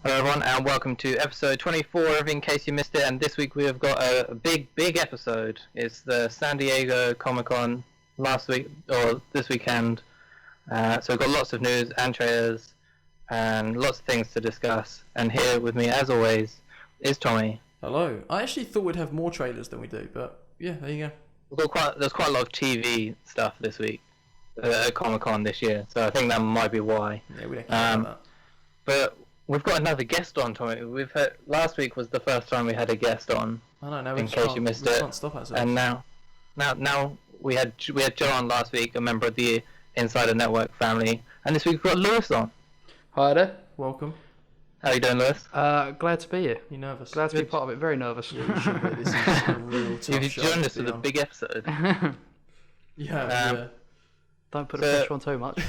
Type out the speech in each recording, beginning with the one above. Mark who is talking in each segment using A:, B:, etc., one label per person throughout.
A: Hello everyone and welcome to episode 24 in case you missed it, and this week we have got a big episode. It's the San Diego Comic-Con last week, or this weekend, so we've got lots of news and trailers and lots of things to discuss, and here with me as always is Tommy.
B: Hello. I actually thought we'd have more trailers than we do, but yeah, there you go.
A: There's quite a lot of TV stuff this week at Comic-Con this year, so I think that might be why.
B: Yeah, we don't care about
A: But we've got another guest on, Tommy. Last week was the first time we had a guest on.
B: that. I don't know.
A: In case you missed it.
B: Can't stop ourselves.
A: And now we had John last week, a member of the Insider Network family, and this week we've got Lewis on.
C: Hi there.
B: Welcome.
A: How you doing, Lewis?
C: Glad to be here.
B: You nervous?
C: Glad to be part of it. Very nervous.
B: Yeah, you should be. This is a real tough
A: You've
B: show
A: joined
B: to
A: us for
B: be
A: the
B: on.
A: big episode.
B: Yeah.
C: Don't put the pressure on too much.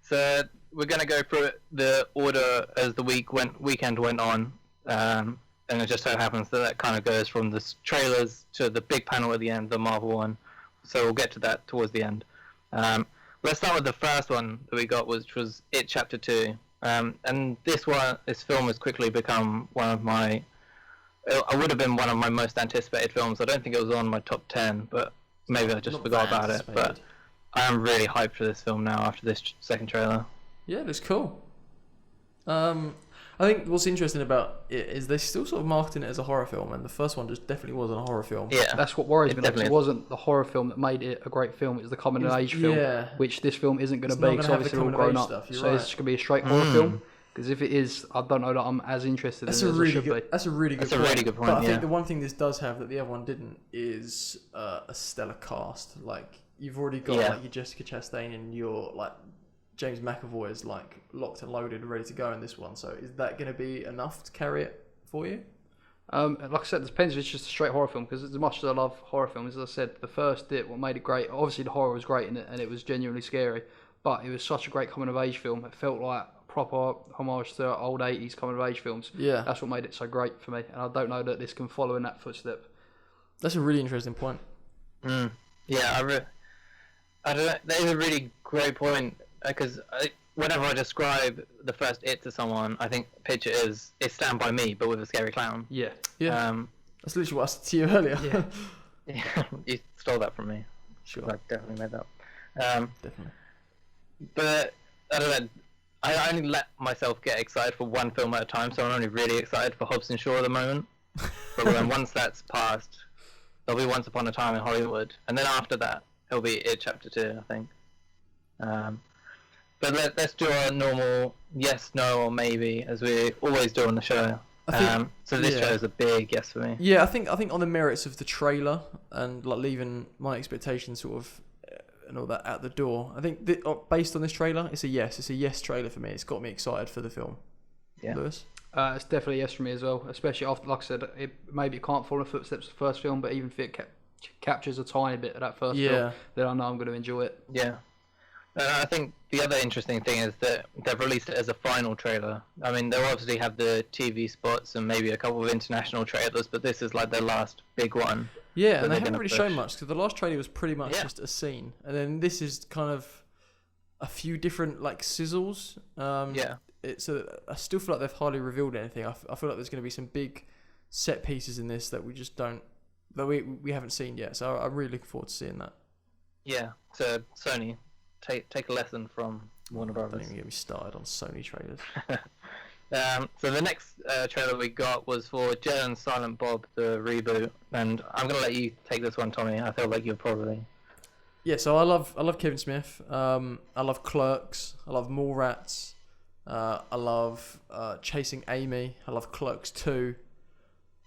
A: So we're gonna go through the order as the weekend went on, and it just so happens that kind of goes from the trailers to the big panel at the end, the Marvel one. So we'll get to that towards the end. Let's start with the first one that we got, which was It Chapter 2. And this film has quickly become it would have been one of my most anticipated films. I don't think it was on my top 10, but maybe I just
B: Not
A: forgot
B: that
A: about it. But
B: anticipated.
A: I am really hyped for this film now after this second trailer.
B: Yeah, it looks cool. I think what's interesting about it is they're still sort of marketing it as a horror film, and the first one just definitely wasn't a horror film.
A: Yeah,
C: That's what worries
A: It
C: me. Like,
A: definitely
C: it
A: is.
C: wasn't the horror film that made it a great film. It was the coming of age film,
B: Yeah.
C: which this film isn't going to
B: It's
C: be
B: not
C: because
B: gonna have the
C: obviously they're all
B: coming
C: grown
B: of
C: up.
B: age stuff, you're
C: So it's
B: right.
C: going to be a straight horror film. Because if it is, I don't know that I'm as interested
B: That's
C: in
B: a
C: it as I
B: really
C: should
B: good.
C: be.
B: That's a really good.
A: That's a really good point,
B: But I
A: yeah.
B: think the one thing this does have that the other one didn't is a stellar cast. Like you've already got
A: Yeah.
B: like your Jessica Chastain and your like James McAvoy is like locked and loaded and ready to go in this one. So is that going to be enough to carry it for you?
C: Like I said, it depends if it's just a straight horror film. Because as much as I love horror films, as I said, the first what made it great. Obviously, the horror was great in it, and it was genuinely scary. But it was such a great coming of age film. It felt like a proper homage to old 80s coming of age films.
B: Yeah,
C: That's what made it so great for me, and I don't know that this can follow in that footstep.
B: that's a really interesting point.
A: Yeah, I don't know. That is a really great point, because whenever I describe the first It to someone, I think picture is Stand By Me, but with a scary clown.
C: Yeah,
B: Yeah,
A: Um,
B: that's literally what I said to you earlier.
C: Yeah.
A: yeah, you stole that from me.
B: Sure,
A: I definitely made that.
B: definitely.
A: But I don't know. I only let myself get excited for one film at a time, so I'm only really excited for Hobbs and Shaw at the moment. But then once that's passed, there'll be Once Upon a Time in Hollywood, and then after that, it'll be It Chapter 2, I think. But let's do our normal yes, no, or maybe, as we always do on the show.
B: I think-
A: So this
B: yeah.
A: show is a big yes for me.
B: Yeah, I think on the merits of the trailer and like leaving my expectations sort of and all that at the door. I think based on this trailer, it's a yes. It's a yes trailer for me. It's got me excited for the film.
A: Yeah.
B: Lewis?
C: it's definitely a yes for me as well. Especially after, like I said, maybe it can't follow the footsteps of the first film, but even if it captures a tiny bit of that first film, then I know I'm going to enjoy it.
A: Yeah. I think the other interesting thing is that they've released it as a final trailer. I mean, they'll obviously have the TV spots and maybe a couple of international trailers, but this is like their last big one.
B: Yeah,
A: that
B: and they
A: they're
B: haven't
A: gonna
B: really shown
A: push.
B: much because the last trailer was pretty much
A: Yeah.
B: just a scene, and then this is kind of a few different like sizzles.
A: Yeah.
B: So I still feel like they've hardly revealed anything. I feel like there's going to be some big set pieces in this that we just don't that we haven't seen yet. So I'm really looking forward to seeing that.
A: Yeah. So Sony, take a lesson from Warner
B: Don't
A: Brothers.
B: even get me started on Sony trailers.
A: So the next trailer we got was for Jay and Silent Bob, the reboot, and I'm gonna let you take this one, Tommy. I feel like you're probably.
B: Yeah, so I love Kevin Smith. I love Clerks. I love Mallrats. I love Chasing Amy. I love Clerks 2.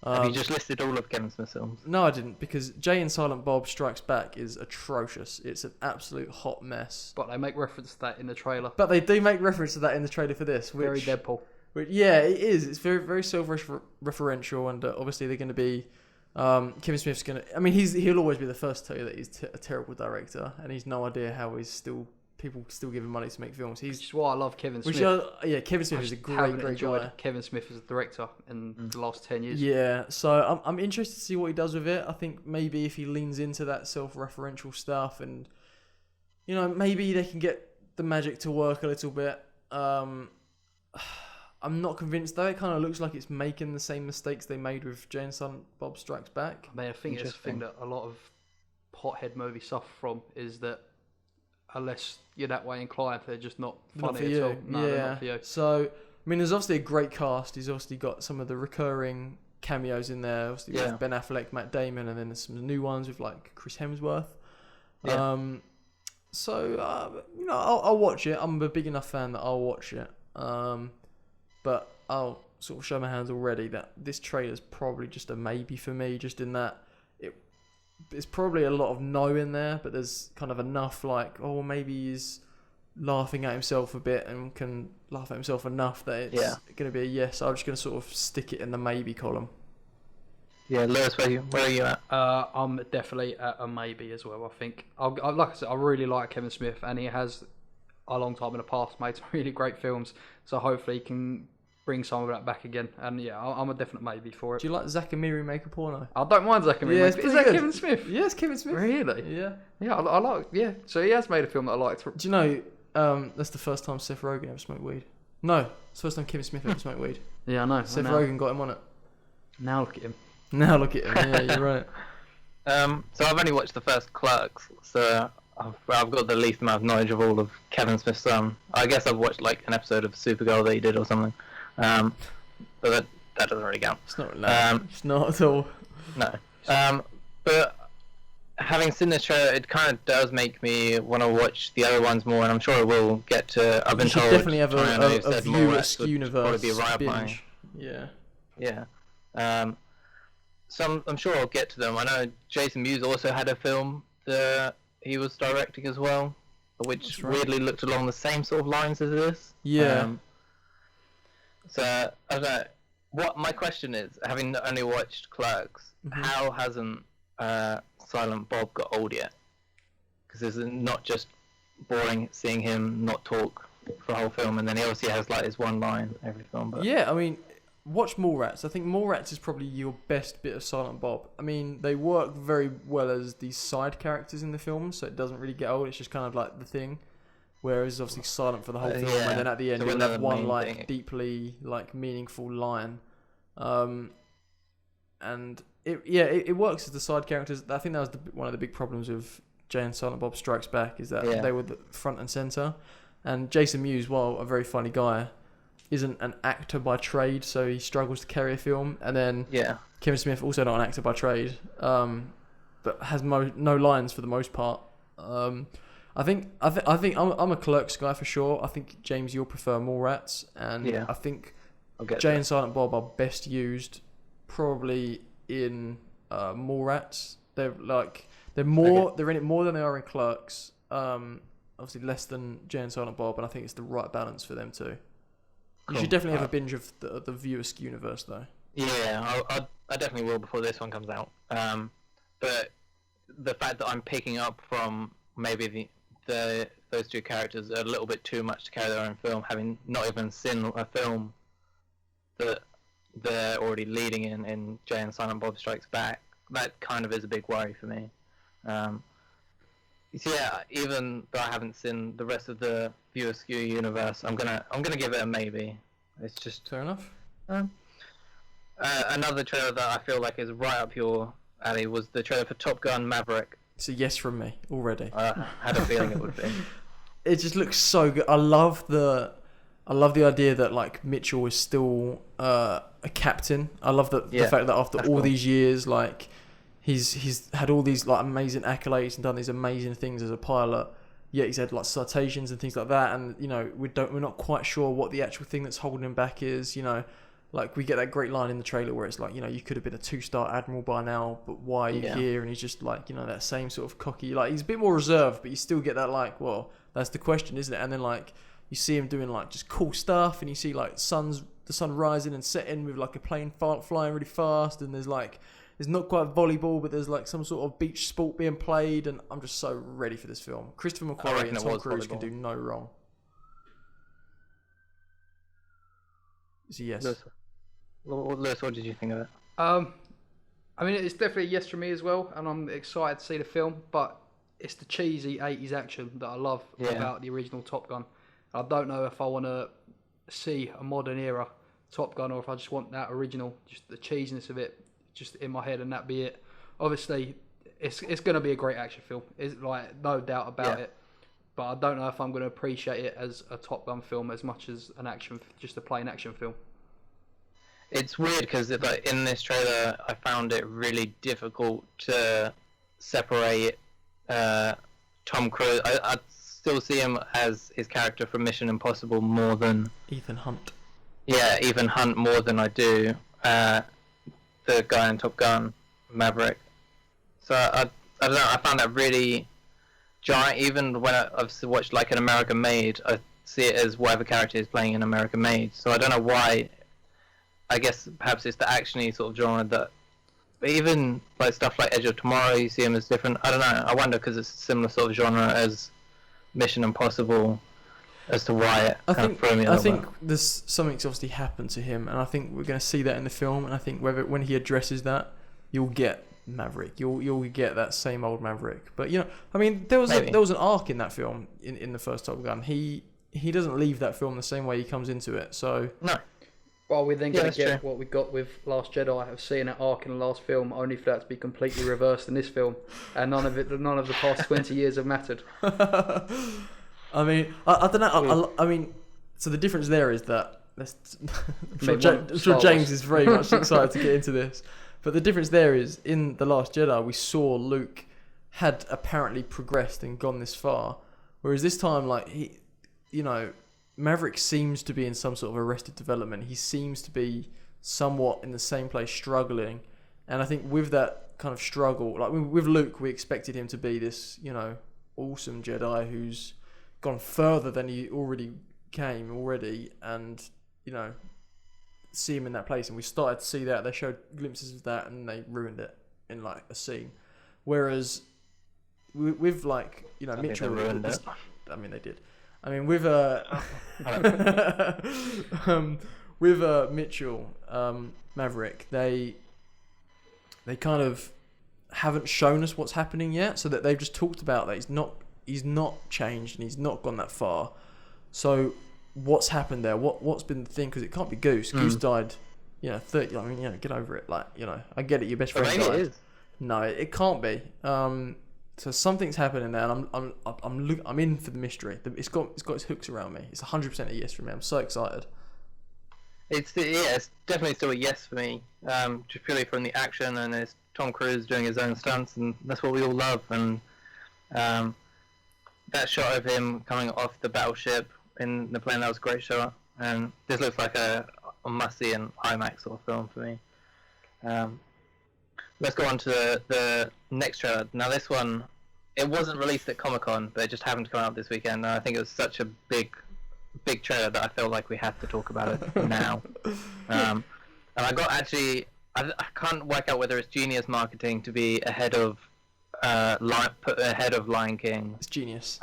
A: Have you just listed all of Kevin Smith's films?
B: No, I didn't, because Jay and Silent Bob Strikes Back is atrocious. It's an absolute hot mess.
C: But they make reference to that in the trailer.
B: But they do make reference to that in the trailer for this,
C: Very
B: which,
C: Deadpool.
B: yeah, it is. It's very very self-referential, and obviously they're going to be. Kevin Smith's going to. I mean, he'll always be the first to tell you that he's a terrible director, and he's no idea how people still give him money to make films.
C: Which is why I love Kevin Smith.
B: Kevin Smith is a great
C: enjoyed
B: guy.
C: Kevin Smith as a director in the last 10 years.
B: Yeah, so I'm interested to see what he does with it. I think maybe if he leans into that self-referential stuff, and maybe they can get the magic to work a little bit. I'm not convinced though. It kind of looks like it's making the same mistakes they made with Jay and Silent Bob Strikes Back.
C: I mean, I think it's the thing that a lot of pothead movies suffer from is that unless you're that way inclined, they're just not
B: Not
C: funny
B: for
C: at
B: you.
C: all. No, they're not for you.
B: So, I mean, there's obviously a great cast. He's obviously got some of the recurring cameos in there. Obviously, with Ben Affleck, Matt Damon, and then there's some new ones with like Chris Hemsworth.
A: Yeah.
B: So, I'll watch it. I'm a big enough fan that I'll watch it. But I'll sort of show my hands already that this trailer's probably just a maybe for me, just in that it's probably a lot of no in there, but there's kind of enough like, oh, maybe he's laughing at himself a bit and can laugh at himself enough that it's going to be a yes. I'm just going to sort of stick it in the maybe column.
A: Yeah, Lewis, where are you at?
C: I'm definitely at a maybe as well. I think, like I said, I really like Kevin Smith, and he has a long time in the past made some really great films. So hopefully he can bring some of that back again. And yeah, I'm a definite maybe for it.
B: Do you like Zack and Miri make a porno?
C: I don't mind Zack and Miri.
B: Yeah,
C: Is that Kevin Smith?
B: Yeah, it's Kevin Smith.
C: Really?
B: Yeah.
C: Yeah, I like. Yeah, so he has made a film that I liked.
B: Do you know that's the first time Seth Rogen ever smoked weed? No, it's the first time Kevin Smith ever smoked weed.
C: Yeah, I know.
B: Seth Rogen got him on it.
C: Now look at him.
B: Now look at him. Yeah, you're right.
A: So I've only watched the first Clerks, so I've got the least amount of knowledge of all of Kevin Smith's. I guess I've watched like an episode of Supergirl that he did or something. But that doesn't really count.
B: It's not. It's not at all.
A: No. But having seen this trailer, it kind of does make me want to watch the other ones more, and I'm sure I will get to. I've been told.
B: Definitely have
A: Triano
B: a
A: said
B: view
A: more
B: at
A: Rats would
B: Skewniverse
A: probably be right up my-
B: binge. Yeah.
A: Yeah. So I'm sure I'll get to them. I know Jason Mewes also had a film that he was directing as well, which weirdly looked along the same sort of lines as this.
B: Yeah.
A: So I don't know. What my question is, having only watched Clerks, how hasn't Silent Bob got old yet? Because it's not just boring seeing him not talk for a whole film, and then he obviously has like his one line every film. But
B: Yeah, I mean, watch Mallrats. I think Mallrats is probably your best bit of Silent Bob. I mean, they work very well as these side characters in the film, so it doesn't really get old. It's just kind of like the thing. Whereas obviously silent for the whole film,
A: yeah.
B: and then at the end
A: So
B: you'll have one
A: main
B: like
A: thing.
B: deeply like meaningful line, and it works as the side characters. I think that was one of the big problems with Jay and Silent Bob Strikes Back is that they were the front and center, and Jason Mewes, while a very funny guy, isn't an actor by trade, so he struggles to carry a film. And then Kevin Smith, also not an actor by trade, but has no lines for the most part. I think I'm a Clerks guy for sure. I think James, you'll prefer Mallrats, and I think Jay and Silent Bob are best used probably in Mallrats. They're in it more than they are in Clerks. Obviously less than Jay and Silent Bob, and I think it's the right balance for them too. You should definitely have a binge of the View Askew universe though.
A: Yeah, I definitely will before this one comes out. But the fact that I'm picking up from maybe those two characters are a little bit too much to carry their own film, having not even seen a film that they're already leading in Jay and Silent Bob Strikes Back, that kind of is a big worry for me. So yeah, even though I haven't seen the rest of the View Askew universe, I'm gonna give it a maybe. It's just
B: Fair enough.
A: another trailer that I feel like is right up your alley was the trailer for Top Gun Maverick.
B: It's a yes from me already.
A: I had a feeling it would be.
B: It just looks so good. I love the idea that like Mitchell is still a captain. I love the fact that after all these years, like he's had all these like amazing accolades and done these amazing things as a pilot. Yet he's had like citations and things like that, and you know we're not quite sure what the actual thing that's holding him back is. You know, like we get that great line in the trailer where it's like, you know, you could have been a 2-star admiral by now, but why are you here? And he's just like, you know, that same sort of cocky, like he's a bit more reserved, but you still get that like, well, that's the question, isn't it? And then like you see him doing like just cool stuff, and you see like the sun rising and setting with like a plane flying really fast, and there's not quite volleyball, but there's like some sort of beach sport being played, and I'm just so ready for this film. Christopher McQuarrie and Tom Cruise can do no wrong. It's a yes.
A: Lewis, what did you think of it?
C: I mean, it's definitely a yes for me as well, and I'm excited to see the film, but it's the cheesy 80s action that I love about the original Top Gun. I don't know if I want to see a modern era Top Gun, or if I just want that original, just the cheesiness of it, just in my head, and that be it. Obviously, it's going to be a great action film. It's like no doubt about it. But I don't know if I'm going to appreciate it as a Top Gun film as much as just a plain action film.
A: It's weird because like in this trailer, I found it really difficult to separate Tom Cruise. I still see him as his character from Mission Impossible more than
B: Ethan Hunt.
A: Yeah, Ethan Hunt more than I do the guy in Top Gun, Maverick. So I don't know. I found that really giant. Even when I've watched like an American Made, I see it as whatever character is playing in American Made. So I don't know why. I guess perhaps it's the actiony sort of genre that. But even like stuff like Edge of Tomorrow, you see him as different. I don't know. I wonder because it's a similar sort of genre as Mission Impossible, as to why it kind of threw me a
B: I
A: little
B: think
A: bit.
B: there's something's obviously happened to him, and I think we're going to see that in the film. And I think when he addresses that, you'll get Maverick. You'll get that same old Maverick. But you know, I mean, there was an arc in that film in the first Top Gun. He doesn't leave that film the same way he comes into it. So
A: No.
C: Well, we're then going to get
A: true.
C: what we got with Last Jedi, of seeing an arc in the last film, only for that to be completely reversed in this film, and none of the past 20 years have mattered.
B: I mean, I don't know. I mean, so the difference there is that I'm sure James is very much excited to get into this, but the difference there is in The Last Jedi we saw Luke had apparently progressed and gone this far, whereas this time, like Maverick seems to be in some sort of arrested development. He seems to be somewhat in the same place, struggling. And I think with that kind of struggle, like with Luke, we expected him to be this, awesome Jedi who's gone further than he came, and, see him in that place. And we started to see that. They showed glimpses of that and they ruined it in, like, a scene. Whereas with, like, Mitchell...
A: They ruined it.
B: I mean, they did. I mean, with Mitchell, Maverick, they kind of haven't shown us what's happening yet, so that they've just talked about that he's not changed and he's not gone that far. So what's happened there? What's been the thing? Because it can't be Goose. Goose died, 30. I mean, get over it. Like, I get it. Your best friend died.
A: Maybe it is.
B: No, it can't be. So something's happening there, and I'm in for the mystery. It's got its hooks around me. It's 100% a yes for me. I'm so excited.
A: It's definitely still a yes for me. Just purely from the action, and it's Tom Cruise doing his own stunts, and that's what we all love. And that shot of him coming off the battleship in the plane, that was a great shot. And this looks like a must-see in IMAX sort of film for me. Let's go on to the next trailer. Now this one, it wasn't released at Comic-Con, but it just happened to come out this weekend. And I think it was such a big trailer that I felt like we had to talk about it now. And I got I can't work out whether it's genius marketing to be ahead of Lion King.
B: It's genius.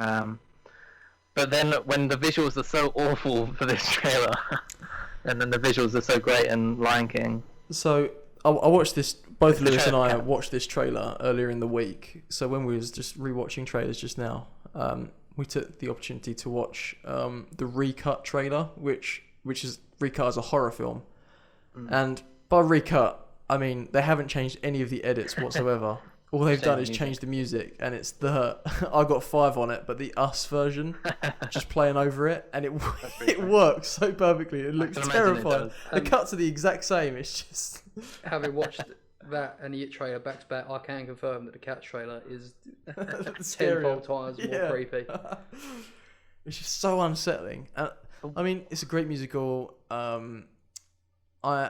A: But then when the visuals are so awful for this trailer, and then the visuals are so great in Lion King.
B: So I watched this. Both Lewis and I watched this trailer earlier in the week. So when we was just rewatching trailers just now, we took the opportunity to watch the recut trailer, which is recut as a horror film. And by recut, I mean they haven't changed any of the edits whatsoever. All they've done is change the music, and it's the I got 5 on it, but the Us version, just playing over it, and it works so perfectly. It looks terrifying. The cuts are the exact same. It's just
C: Having watched that and the It trailer back to back, I can confirm that the Cats trailer is 10-fold times more creepy.
B: It's just so unsettling. I mean, it's a great musical. I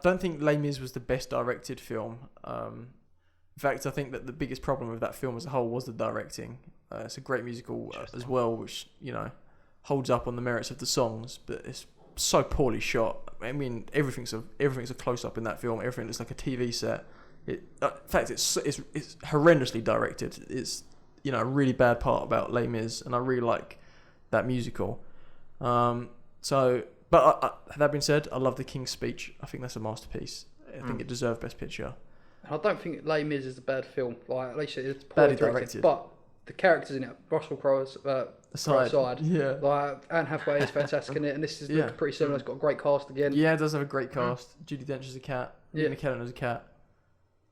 B: don't think Les Mis was the best directed film. In fact, I think that the biggest problem with that film as a whole was the directing. It's a great musical as well, which holds up on the merits of the songs, but it's so poorly shot. I mean, everything's a close up in that film. Everything looks like a TV set. In fact, it's horrendously directed. It's a really bad part about Les Mis, and I really like that musical. But that being said, I love the King's Speech. I think that's a masterpiece. I think it deserved Best Picture.
C: I don't think Les Mis is a bad film. Like, at least it's
B: Badly
C: poorly
B: directed.
C: But the characters in it, Russell Crowe, aside.
B: Yeah.
C: Like Anne Hathaway is fantastic in it, and this is
B: Yeah.
C: looking pretty similar. It's got a great cast again.
B: Yeah, it does have a great cast. Judi Dench as a cat.
C: Yeah.
B: Ian McKellen as a cat.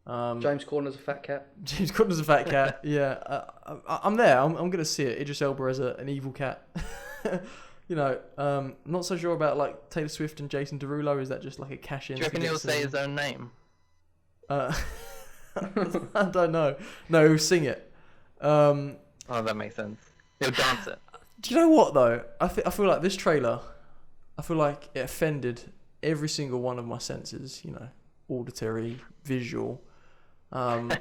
C: James Corden's a fat cat.
B: James Corden's a fat cat. Yeah, I'm there. I'm gonna see it. Idris Elba as an evil cat. You know, not so sure about like Taylor Swift and Jason Derulo. Is that just like a cash in?
A: Do you reckon he'll say his own name?
B: I don't know. No, he'll sing it.
A: Oh, that makes sense. He'll dance it.
B: Do you know what though? I feel like this trailer, I feel like it offended every single one of my senses. You know, auditory, visual. But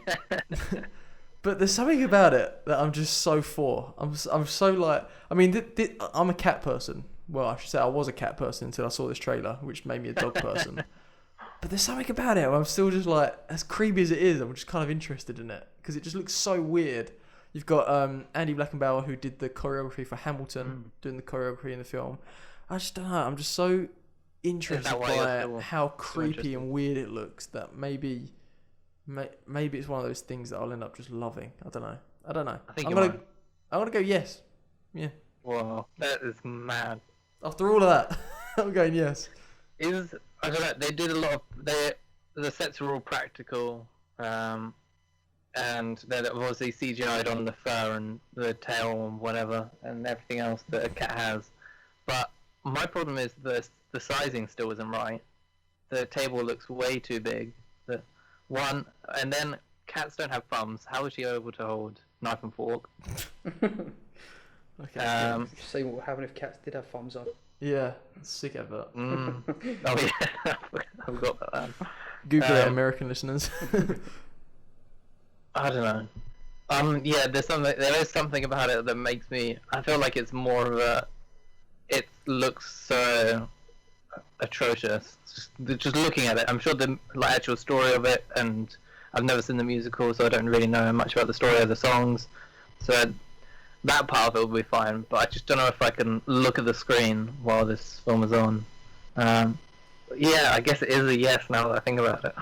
B: there's something about it that I'm just so for. I'm so like. I mean, I'm a cat person. Well, I should say I was a cat person until I saw this trailer, which made me a dog person. But there's something about it where I'm still just like, as creepy as it is, I'm just kind of interested in it because it just looks so weird. You've got Andy Blackenbauer, who did the choreography for Hamilton, doing the choreography in the film. I just don't know. I'm just so interested by how creepy and weird it looks that maybe it's one of those things that I'll end up just loving. I don't know.
A: I think
B: I'm gonna go yes. Yeah.
A: Wow, that is mad.
B: After all of that, I'm going yes.
A: I don't know. They did a lot of the sets are all practical, and they're obviously CGI'd on the fur and the tail and whatever and everything else that a cat has. But my problem is the sizing still isn't right. The table looks way too big. And then cats don't have thumbs. How is she able to hold knife and fork?
B: Okay.
C: See what would happen if cats did have thumbs on.
B: Yeah, sick advert.
A: Oh yeah, I forgot about that.
B: Google it, American listeners.
A: I don't know. Yeah, there is something about it that makes me. I feel like it's more of a. It looks so atrocious. Just looking at it, I'm sure the actual story of it, and I've never seen the musical, so I don't really know much about the story of the songs. So that part of it will be fine. But I just don't know if I can look at the screen while this film is on. Yeah, I guess it is a yes now that I think about it.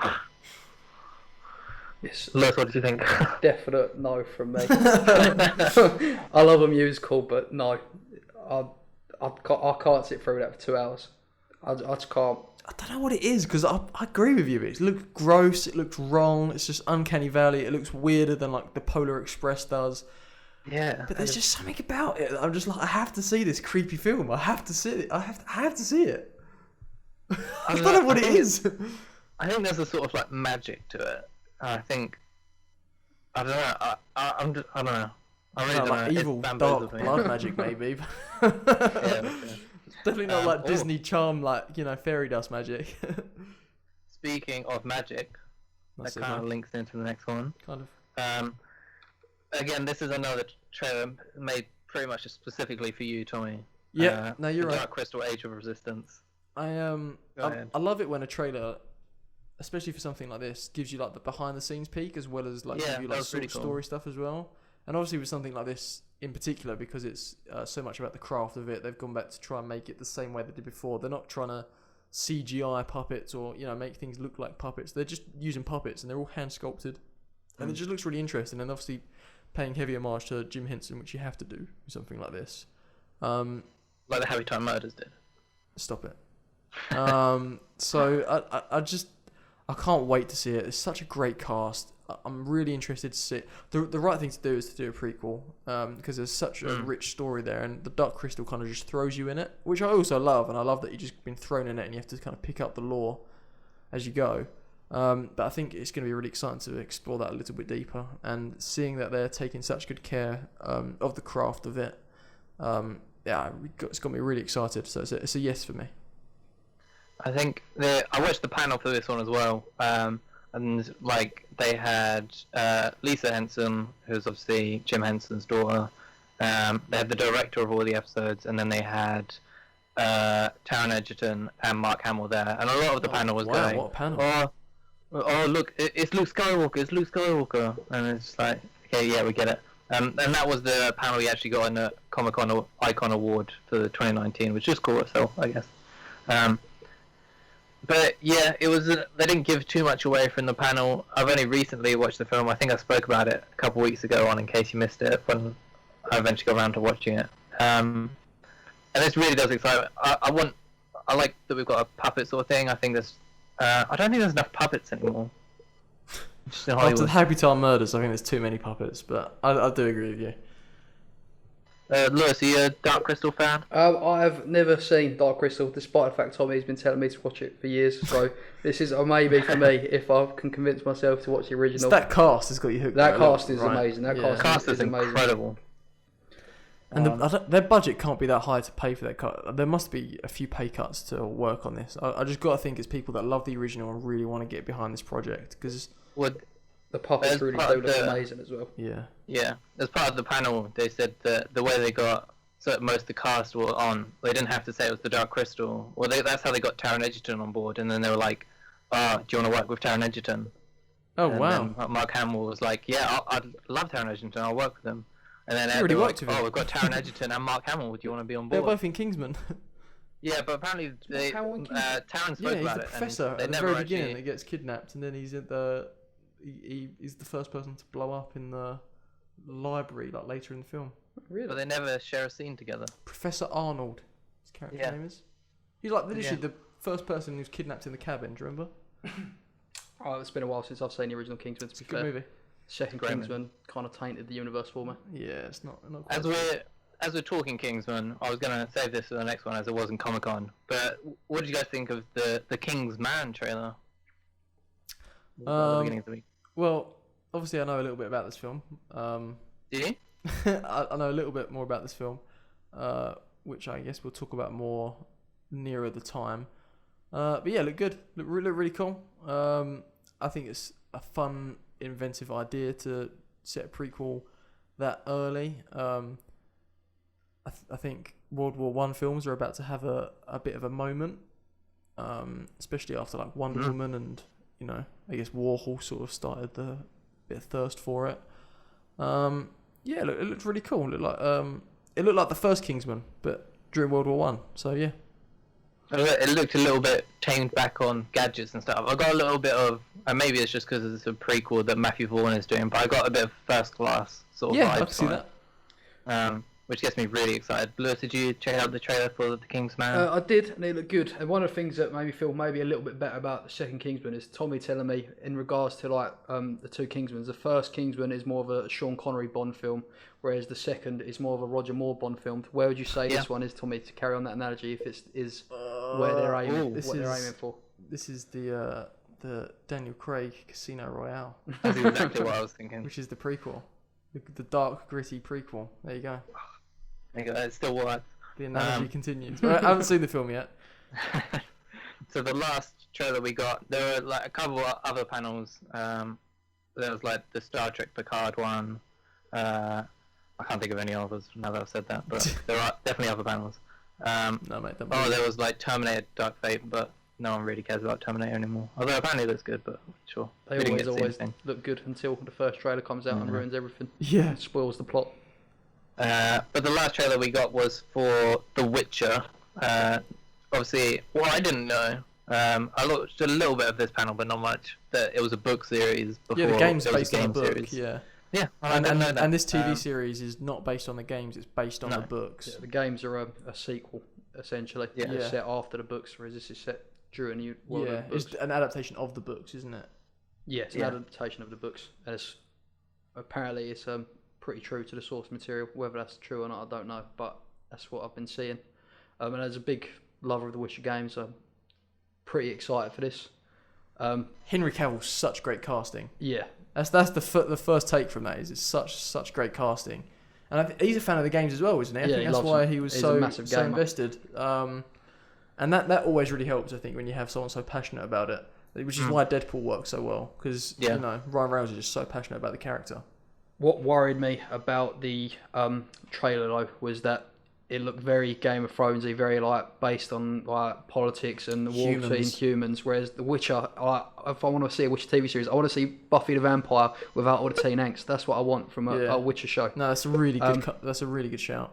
C: Yes.
A: Lewis, what did you think?
C: Definite no from me. I love a musical, but no, I can't sit through that for 2 hours. I just can't.
B: I don't know what it is because I agree with you. It looks gross. It looks wrong. It's just uncanny valley. It looks weirder than like the Polar Express does.
A: Yeah.
B: But there's just something about it. I'm just like, I have to see this creepy film. I have to see it. I have to see it. I don't know what it is.
A: I think there's a sort of like magic to it. I think. I don't know. I don't know. I really don't
B: like
A: know.
B: Evil, dark blood magic, maybe.
A: Yeah.
B: Definitely not like Disney charm, like, you know, fairy dust magic.
A: Speaking of magic, that kind of links into the next one.
B: Kind of.
A: Again, this is another trailer made pretty much specifically for you, Tommy.
B: Yeah, no, you're right.
A: Dark Crystal: Age of Resistance.
B: I love it when a trailer, especially for something like this, gives you like the behind the scenes peek as well as like give you like sort of story stuff as well. And obviously with something like this in particular, because it's so much about the craft of it, they've gone back to try and make it the same way they did before. They're not trying to CGI puppets or, you know, make things look like puppets. They're just using puppets and they're all hand sculpted. And it just looks really interesting. And obviously paying heavy homage to Jim Henson, which you have to do with something like this.
A: Like the Harry Time Murders did.
B: Stop it. So I can't wait to see it. It's such a great cast. I'm really interested to see it. The right thing to do is to do a prequel because there's such a rich story there, and the Dark Crystal kind of just throws you in it, which I also love, and I love that you've just been thrown in it and you have to kind of pick up the lore as you go. But I think it's going to be really exciting to explore that a little bit deeper, and seeing that they're taking such good care of the craft of it, it's got me really excited. So it's a yes for me.
A: I think I watched the panel for this one as well, and like they had Lisa Henson, who's obviously Jim Henson's daughter. They had the director of all the episodes, and then they had Taron Egerton and Mark Hamill there, and a lot of the panel was going,
B: what a panel.
A: Oh look, it's Luke Skywalker, and it's like, okay, yeah, we get it. And that was the panel he actually got in the Comic-Con Icon Award for 2019, which is cool itself, I guess. But yeah, it was. They didn't give too much away from the panel. I've only recently watched the film. I think I spoke about it a couple of weeks ago on In Case You Missed It, when I eventually got around to watching it. And this really does excite me. I like that we've got a puppet sort of thing. I think there's, I don't think there's enough puppets anymore. Just in
B: After
A: Hollywood.
B: the Happy Time Murders, I think there's too many puppets, but I do agree with you.
A: Lewis, are you a Dark Crystal fan?
C: I have never seen Dark Crystal, despite the fact Tommy's been telling me to watch it for years. So this is a maybe for me if I can convince myself to watch the original.
B: That cast has got you hooked.
C: That
B: though,
C: cast is
B: right?
C: amazing. That
B: Yeah.
C: cast
A: Cast is
C: amazing.
A: incredible.
B: And their budget can't be that high to pay for that cut. There must be a few pay cuts to work on this. I just got to think it's people that love the original and really want to get behind this project. Because
A: Would
C: The puppets
A: As
C: really
A: part
C: do
A: of
C: look
A: the-
C: amazing as well.
A: Yeah, as part of the panel, they said that the way they got most of the cast were on, they didn't have to say it was the Dark Crystal. Well, that's how they got Taron Egerton on board, and then they were like, "Do you want to work with Taron Egerton?"
B: oh
A: And
B: wow,
A: then Mark Hamill was like, "Yeah, I'd love Taron Egerton. I'll work with him." And then
B: You already
A: they were
B: worked
A: like,
B: with him.
A: we've got Taron Egerton and Mark Hamill. Do you want to be on
B: they're
A: board?
B: both in Kingsman.
A: Yeah, but apparently they
C: Hamill in Kingsman?
A: Taron spoke
B: Yeah, he's
A: about
B: the
A: it.
B: professor
A: and they
B: at the
A: never
B: very
A: actually.
B: beginning that gets kidnapped, and then he's at the he's the first person to blow up in the library like later in the film.
A: But
C: Really?
A: they never share a scene together.
B: Professor Arnold, his character
A: Yeah.
B: name is. He's like literally
A: Yeah.
B: the first person who's kidnapped in the cabin. Do you remember?
C: Oh, it's been a while since I've seen the original Kingsman. To
B: It's a
C: be
B: good
C: fair,
B: movie.
C: second
A: Great
C: Kingsman kind of tainted the universe for me.
B: Yeah, it's not quite.
A: As we're talking Kingsman, I was gonna save this for the next one as it wasn't Comic Con. But what did you guys think of the King's Man trailer? At the beginning of the week.
B: Well, obviously I know a little bit about this film.
A: Did you?
B: I know a little bit more about this film, which I guess we'll talk about more nearer the time. But yeah, look good. Look really cool. I think it's a fun, inventive idea to set a prequel that early. I think World War One films are about to have a bit of a moment, especially after like Wonder Woman and I guess Warhol sort of started the bit of thirst for it. Yeah, look, it looked really cool. It looked like the first Kingsman, but during World War One. So yeah.
A: It looked a little bit tamed back on gadgets and stuff. I got a little bit of, and maybe it's just because it's a prequel that Matthew Vaughn is doing, but I got a bit of First Class sort of
B: Yeah, I
A: vibes
B: can see
A: from it.
B: that.
A: Which gets me really excited. Lewis, did you check out the trailer for The King's Man?
C: I did, and it looked good. And one of the things that made me feel maybe a little bit better about the second Kingsman is Tommy telling me in regards to like the two Kingsmans. The first Kingsman is more of a Sean Connery Bond film, whereas the second is more of a Roger Moore Bond film. Where would you say this one is, Tommy? To carry on that analogy, if it is where they're aiming,
B: this
C: what they're
B: is-
C: aiming for.
B: This is the Daniel Craig Casino Royale,
A: That's exactly what I was thinking.
B: which is the prequel, the dark gritty prequel. There you go.
A: It still works.
B: The analogy continues. But I haven't seen the film yet.
A: So the last trailer we got, there were like a couple of other panels. There was like the Star Trek Picard one. I can't think of any others now that I've said that, but there are definitely other panels.
B: No, mate. Don't
A: Oh,
B: believe
A: there was like Terminator Dark Fate, but no one really cares about Terminator anymore. Although apparently it looks good, but sure.
C: They
A: We didn't get to see
C: always
A: anything.
C: look good until the first trailer comes out and ruins everything.
B: Yeah.
C: It spoils the plot.
A: But the last trailer we got was for The Witcher. Obviously, what I didn't know, I looked a little bit of this panel, but not much, that it was a book series before
B: Yeah, the game's
A: it was
B: based
A: a
B: on
A: game
B: the book.
A: series.
B: Yeah.
A: Yeah, I
B: And
A: didn't know that.
B: this TV series is not based on the games. It's based on
A: No.
B: the books.
C: Yeah, the games are a sequel, essentially.
A: Yeah.
C: They're
B: Yeah.
C: set after the books, whereas this is set during the world
B: Yeah,
C: of the
B: it's
C: books.
B: an adaptation of the books, isn't it?
C: Yeah, it's an
A: Yeah.
C: adaptation of the books, and apparently it's pretty true to the source material. Whether that's true or not, I don't know, but that's what I've been seeing. And as a big lover of the Witcher games, I'm pretty excited for this.
B: Henry Cavill's such great casting.
C: Yeah,
B: That's the first take from that. Is it's such great casting, and he's a fan of the games as well, isn't he? I
C: Yeah,
B: think
C: he
B: that's
C: loves
B: why
C: them.
B: he was
C: He's a
B: so
C: massive
B: so
C: gamer.
B: invested. And that always really helps, I think, when you have someone so passionate about it. Which is why Deadpool works so well, because
A: Yeah.
B: Ryan Reynolds is just so passionate about the character.
C: what worried me about the trailer though was that it looked very Game of Thronesy, very like based on like politics and the war between
B: Humans.
C: humans. Whereas The Witcher, if I want to see a Witcher TV series, I want to see Buffy the Vampire without all the teen angst. That's what I want from a,
B: Yeah.
C: a Witcher show.
B: No, that's a really good. That's a really good shout.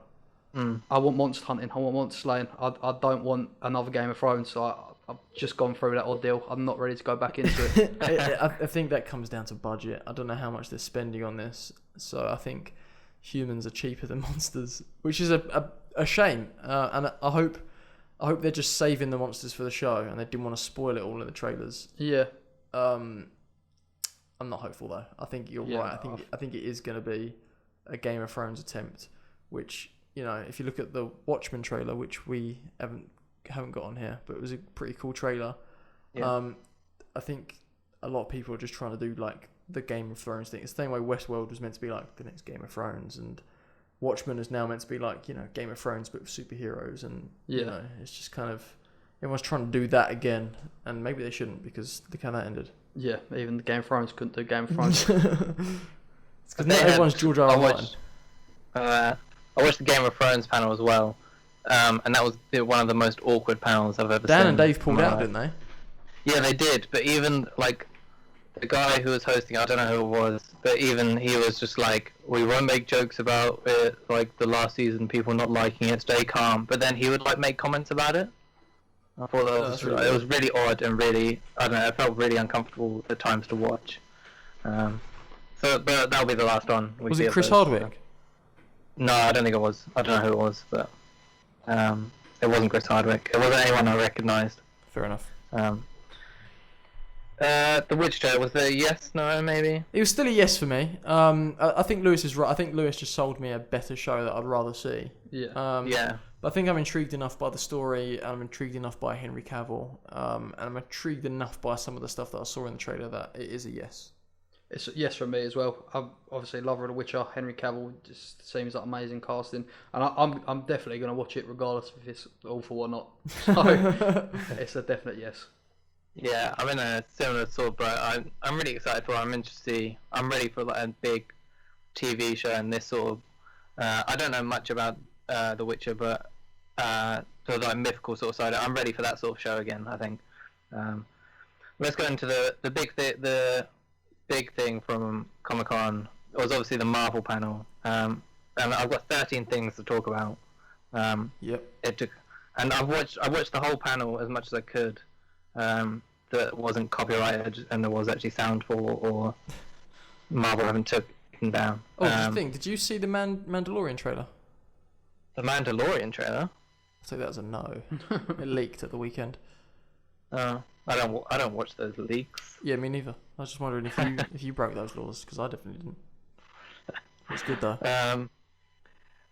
C: I want monster hunting. I want monster slaying. I don't want another Game of Thrones. So I've just gone through that ordeal. I'm not ready to go back into it.
B: I think that comes down to budget. I don't know how much they're spending on this, so I think humans are cheaper than monsters, which is a shame. And I hope they're just saving the monsters for the show, and they didn't want to spoil it all in the trailers.
C: Yeah.
B: I'm not hopeful though. I think you're
C: Yeah,
B: right. I think it is going to be a Game of Thrones attempt, which, you know, if you look at the Watchmen trailer, which we haven't got on here, but it was a pretty cool trailer.
A: Yeah.
B: I think a lot of people are just trying to do like the Game of Thrones thing. It's the same way Westworld was meant to be like the next Game of Thrones, and Watchmen is now meant to be like, you know, Game of Thrones but with superheroes, and you know, it's just kind of everyone's trying to do that again, and maybe they shouldn't, because look how that ended.
C: Yeah, even the Game of Thrones couldn't do Game of Thrones.
B: It's because not everyone's George R. R. Martin.
A: I watched the Game of Thrones panel as well, and that was one of the most awkward panels I've ever seen.
B: Dan and Dave pulled out, didn't they?
A: Yeah, they did, but even like the guy who was hosting, I don't know who it was, but even he was just like, we won't make jokes about it, like the last season, people not liking it, stay calm. But then he would like make comments about it. I thought it was really odd and really, I don't know, it felt really uncomfortable at times to watch. But that'll be the last one.
B: Was it Chris Hardwick?
A: No, I don't think it was. I don't know who it was, but it wasn't Chris Hardwick. It wasn't anyone I recognised.
B: Fair enough.
A: The Witcher, was it a yes, no, maybe?
B: It was still a yes for me. I think Lewis is right. I think Lewis just sold me a better show that I'd rather see.
C: Yeah.
A: Yeah.
B: But I think I'm intrigued enough by the story, and I'm intrigued enough by Henry Cavill, and I'm intrigued enough by some of the stuff that I saw in the trailer that it is a yes.
C: It's a yes from me as well. I'm obviously a lover of The Witcher. Henry Cavill just seems like amazing casting, and I'm definitely going to watch it regardless if it's awful or not. So it's a definite yes.
A: Yeah, I'm in a similar sort, but I'm really excited for it. I'm interested to see. I'm ready for like a big TV show and this sort of. I don't know much about The Witcher, but sort of like mythical sort of side. I'm ready for that sort of show again, I think. Let's go into the big thing from Comic-Con. It was obviously the Marvel panel, and I've got 13 things to talk about.
B: Yep.
A: And I watched the whole panel as much as I could. That wasn't copyrighted and there was actually sound for, or Marvel haven't taken down.
B: Oh, what do you think? Did you see the Mandalorian trailer?
A: The Mandalorian trailer?
B: I'll say that as a no. It leaked at the weekend.
A: I don't watch those leaks.
B: Yeah, me neither. I was just wondering if you broke those laws, because I definitely didn't. It's good though.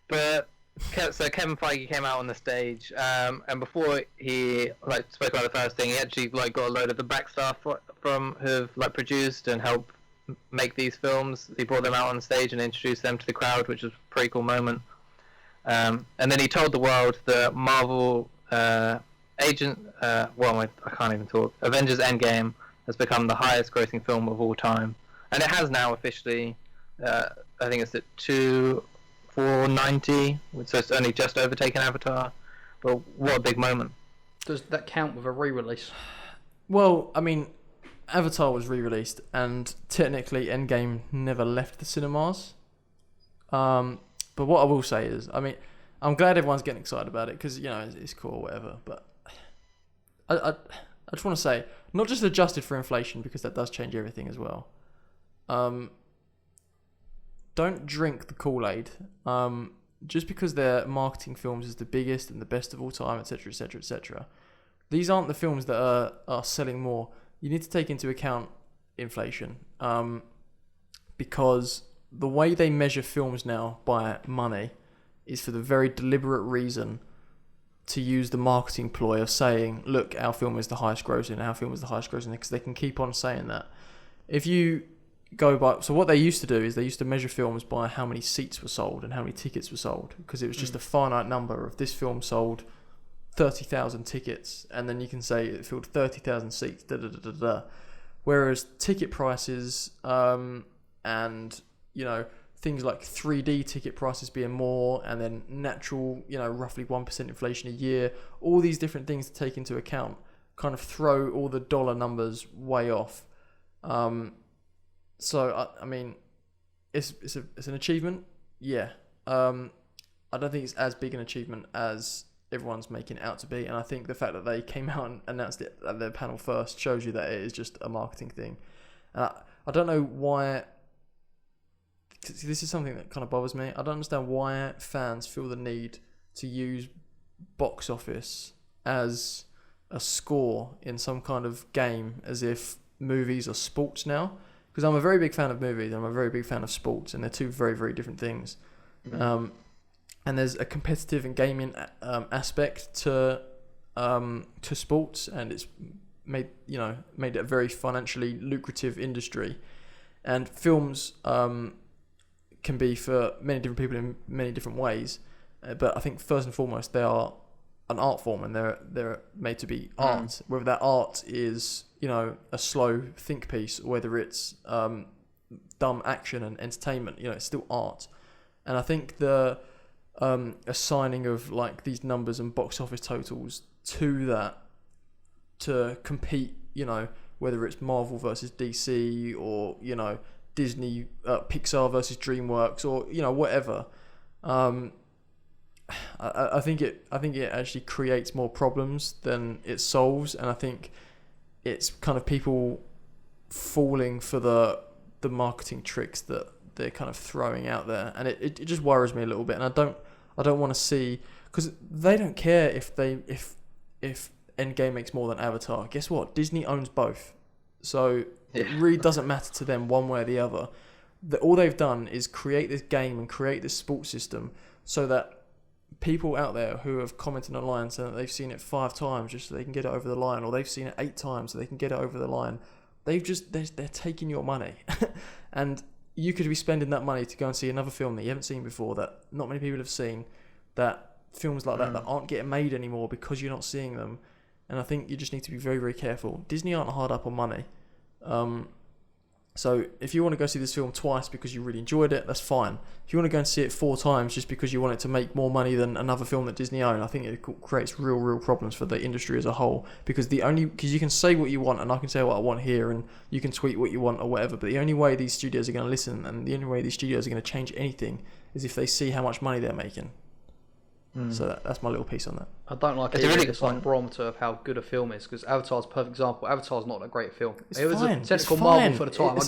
A: But so Kevin Feige came out on the stage, and before he like spoke about the first thing, he actually like got a load of the back staff from who've like produced and helped make these films. He brought them out on stage and introduced them to the crowd, which was a pretty cool moment. And then he told the world that Marvel I can't even talk. Avengers Endgame has become the highest grossing film of all time, and it has now officially. I think it's at 490, so it's only just overtaken Avatar. But what a big moment.
C: Does that count with a re-release?
B: Well, I mean, Avatar was re-released, and technically Endgame never left the cinemas. But what I will say is, I mean, I'm glad everyone's getting excited about it, because, you know, it's cool or whatever, but I just want to say, not just adjusted for inflation, because that does change everything as well. Don't drink the Kool-Aid. Just because their marketing films is the biggest and the best of all time, etc., etc., etc. These aren't the films that are selling more. You need to take into account inflation, because the way they measure films now by money is for the very deliberate reason to use the marketing ploy of saying, look, our film is the highest grossing, because they can keep on saying that. If you go by, so what they used to do is they used to measure films by how many seats were sold and how many tickets were sold, because it was just a finite number of this film sold 30,000 tickets, and then you can say it filled 30,000 seats, whereas ticket prices and, you know, things like 3D ticket prices being more, and then natural, you know, roughly 1% inflation a year, all these different things to take into account kind of throw all the dollar numbers way off. So I mean, it's an achievement, yeah. I don't think it's as big an achievement as everyone's making it out to be, and I think the fact that they came out and announced it at their panel first shows you that it is just a marketing thing. And I don't know why see, this is something that kind of bothers me. I don't understand why fans feel the need to use box office as a score in some kind of game, as if movies are sports now. Because I'm a very big fan of movies, and I'm a very big fan of sports, and they're two very, very different things. And there's a competitive and gaming aspect to sports, and it's made it a very financially lucrative industry. And films can be for many different people in many different ways, but I think first and foremost they are an art form, and they're made to be art. Whether that art is a slow think piece, or whether it's dumb action and entertainment, it's still art. And I think the assigning of like these numbers and box office totals to that to compete, whether it's Marvel versus DC, or Disney, Pixar versus DreamWorks, or whatever. I think it actually creates more problems than it solves, and I think it's kind of people falling for the marketing tricks that they're kind of throwing out there, and it just worries me a little bit. And I don't want to see, because they don't care if Endgame makes more than Avatar. Guess what? Disney owns both, so it really doesn't matter to them one way or the other. All they've done is create this game and create this sports system so that people out there who have commented online saying that they've seen it 5 times just so they can get it over the line, or they've seen it 8 times so they can get it over the line, they're taking your money. And you could be spending that money to go and see another film that you haven't seen before, that not many people have seen, that films like that aren't getting made anymore because you're not seeing them. And I think you just need to be very, very careful. Disney aren't hard up on money. So if you want to go see this film twice because you really enjoyed it, that's fine. If you want to go and see it 4 times just because you want it to make more money than another film that Disney own, I think it creates real problems for the industry as a whole. Because you can say what you want, and I can say what I want here, and you can tweet what you want or whatever, but the only way these studios are going to listen, and the only way these studios are going to change anything, is if they see how much money they're making. So that's my little piece on that.
C: I don't like it. It's like a barometer of how good a film is, because Avatar's a perfect example. Avatar's not a great film. It was a technical marvel for the time. It was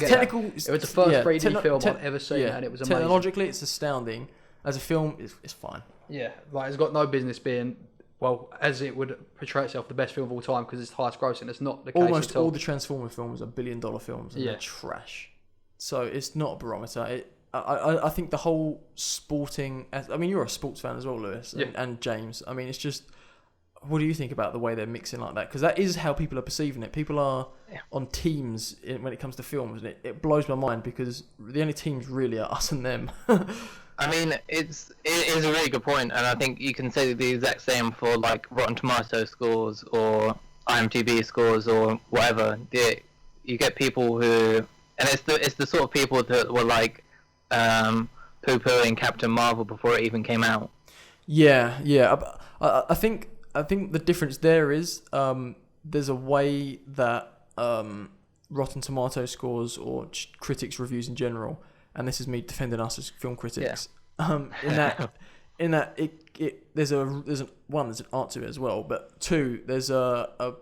C: the first 3D film I've ever seen, and it was amazing.
B: Technologically, it's astounding. As a film, it's fine.
C: Yeah, like it's got no business being, well, as it would portray itself, the best film of all time because it's highest grossing. It's not the case.
B: Almost all the Transformer films are $1 billion films, and they're trash. So it's not a barometer. I think the whole sporting... I mean, you're a sports fan as well, Lewis, and James. I mean, it's just... What do you think about the way they're mixing like that? Because that is how people are perceiving it. People are on teams when it comes to films, and it blows my mind, because the only teams really are us and them.
A: I mean, it is a really good point, and I think you can say the exact same for like Rotten Tomatoes scores or IMDb scores or whatever. You get people who... And it's the sort of people that were like... poo-pooing Captain Marvel before it even came out.
B: Yeah. I think the difference there is there's a way that Rotten Tomatoes scores, or critics reviews in general, and this is me defending us as film critics. In that there's an art to it as well, but 2, there's a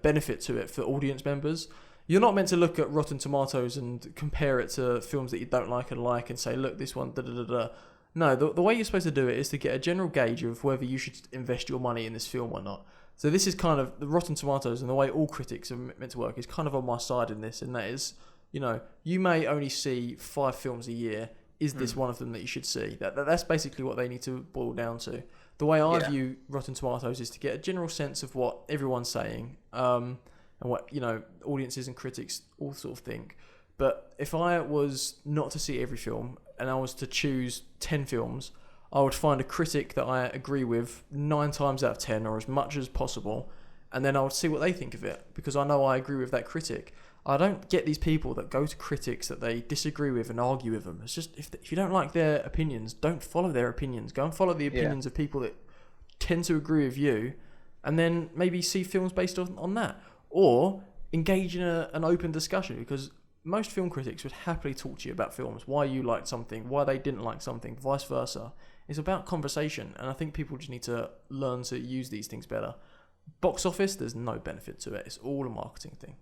B: benefit to it for audience members. You're not meant to look at Rotten Tomatoes and compare it to films that you don't like and say, look, this one, da-da-da-da. No, the way you're supposed to do it is to get a general gauge of whether you should invest your money in this film or not. So this is kind of the Rotten Tomatoes, and the way all critics are meant to work is kind of on my side in this, and that is, you may only see 5 films a year. Is this one of them that you should see? That's basically what they need to boil down to. The way I view Rotten Tomatoes is to get a general sense of what everyone's saying, and what audiences and critics all sort of think. But if I was not to see every film and I was to choose 10 films, I would find a critic that I agree with 9 times out of 10, or as much as possible, and then I would see what they think of it, because I know I agree with that critic. I don't get these people that go to critics that they disagree with and argue with them. It's just, if you don't like their opinions, don't follow their opinions. Go and follow the opinions of people that tend to agree with you, and then maybe see films based on that. Or engage in an open discussion, because most film critics would happily talk to you about films, why you liked something, why they didn't like something, vice versa. It's about conversation, and I think people just need to learn to use these things better. Box office, there's no benefit to it. It's all a marketing thing.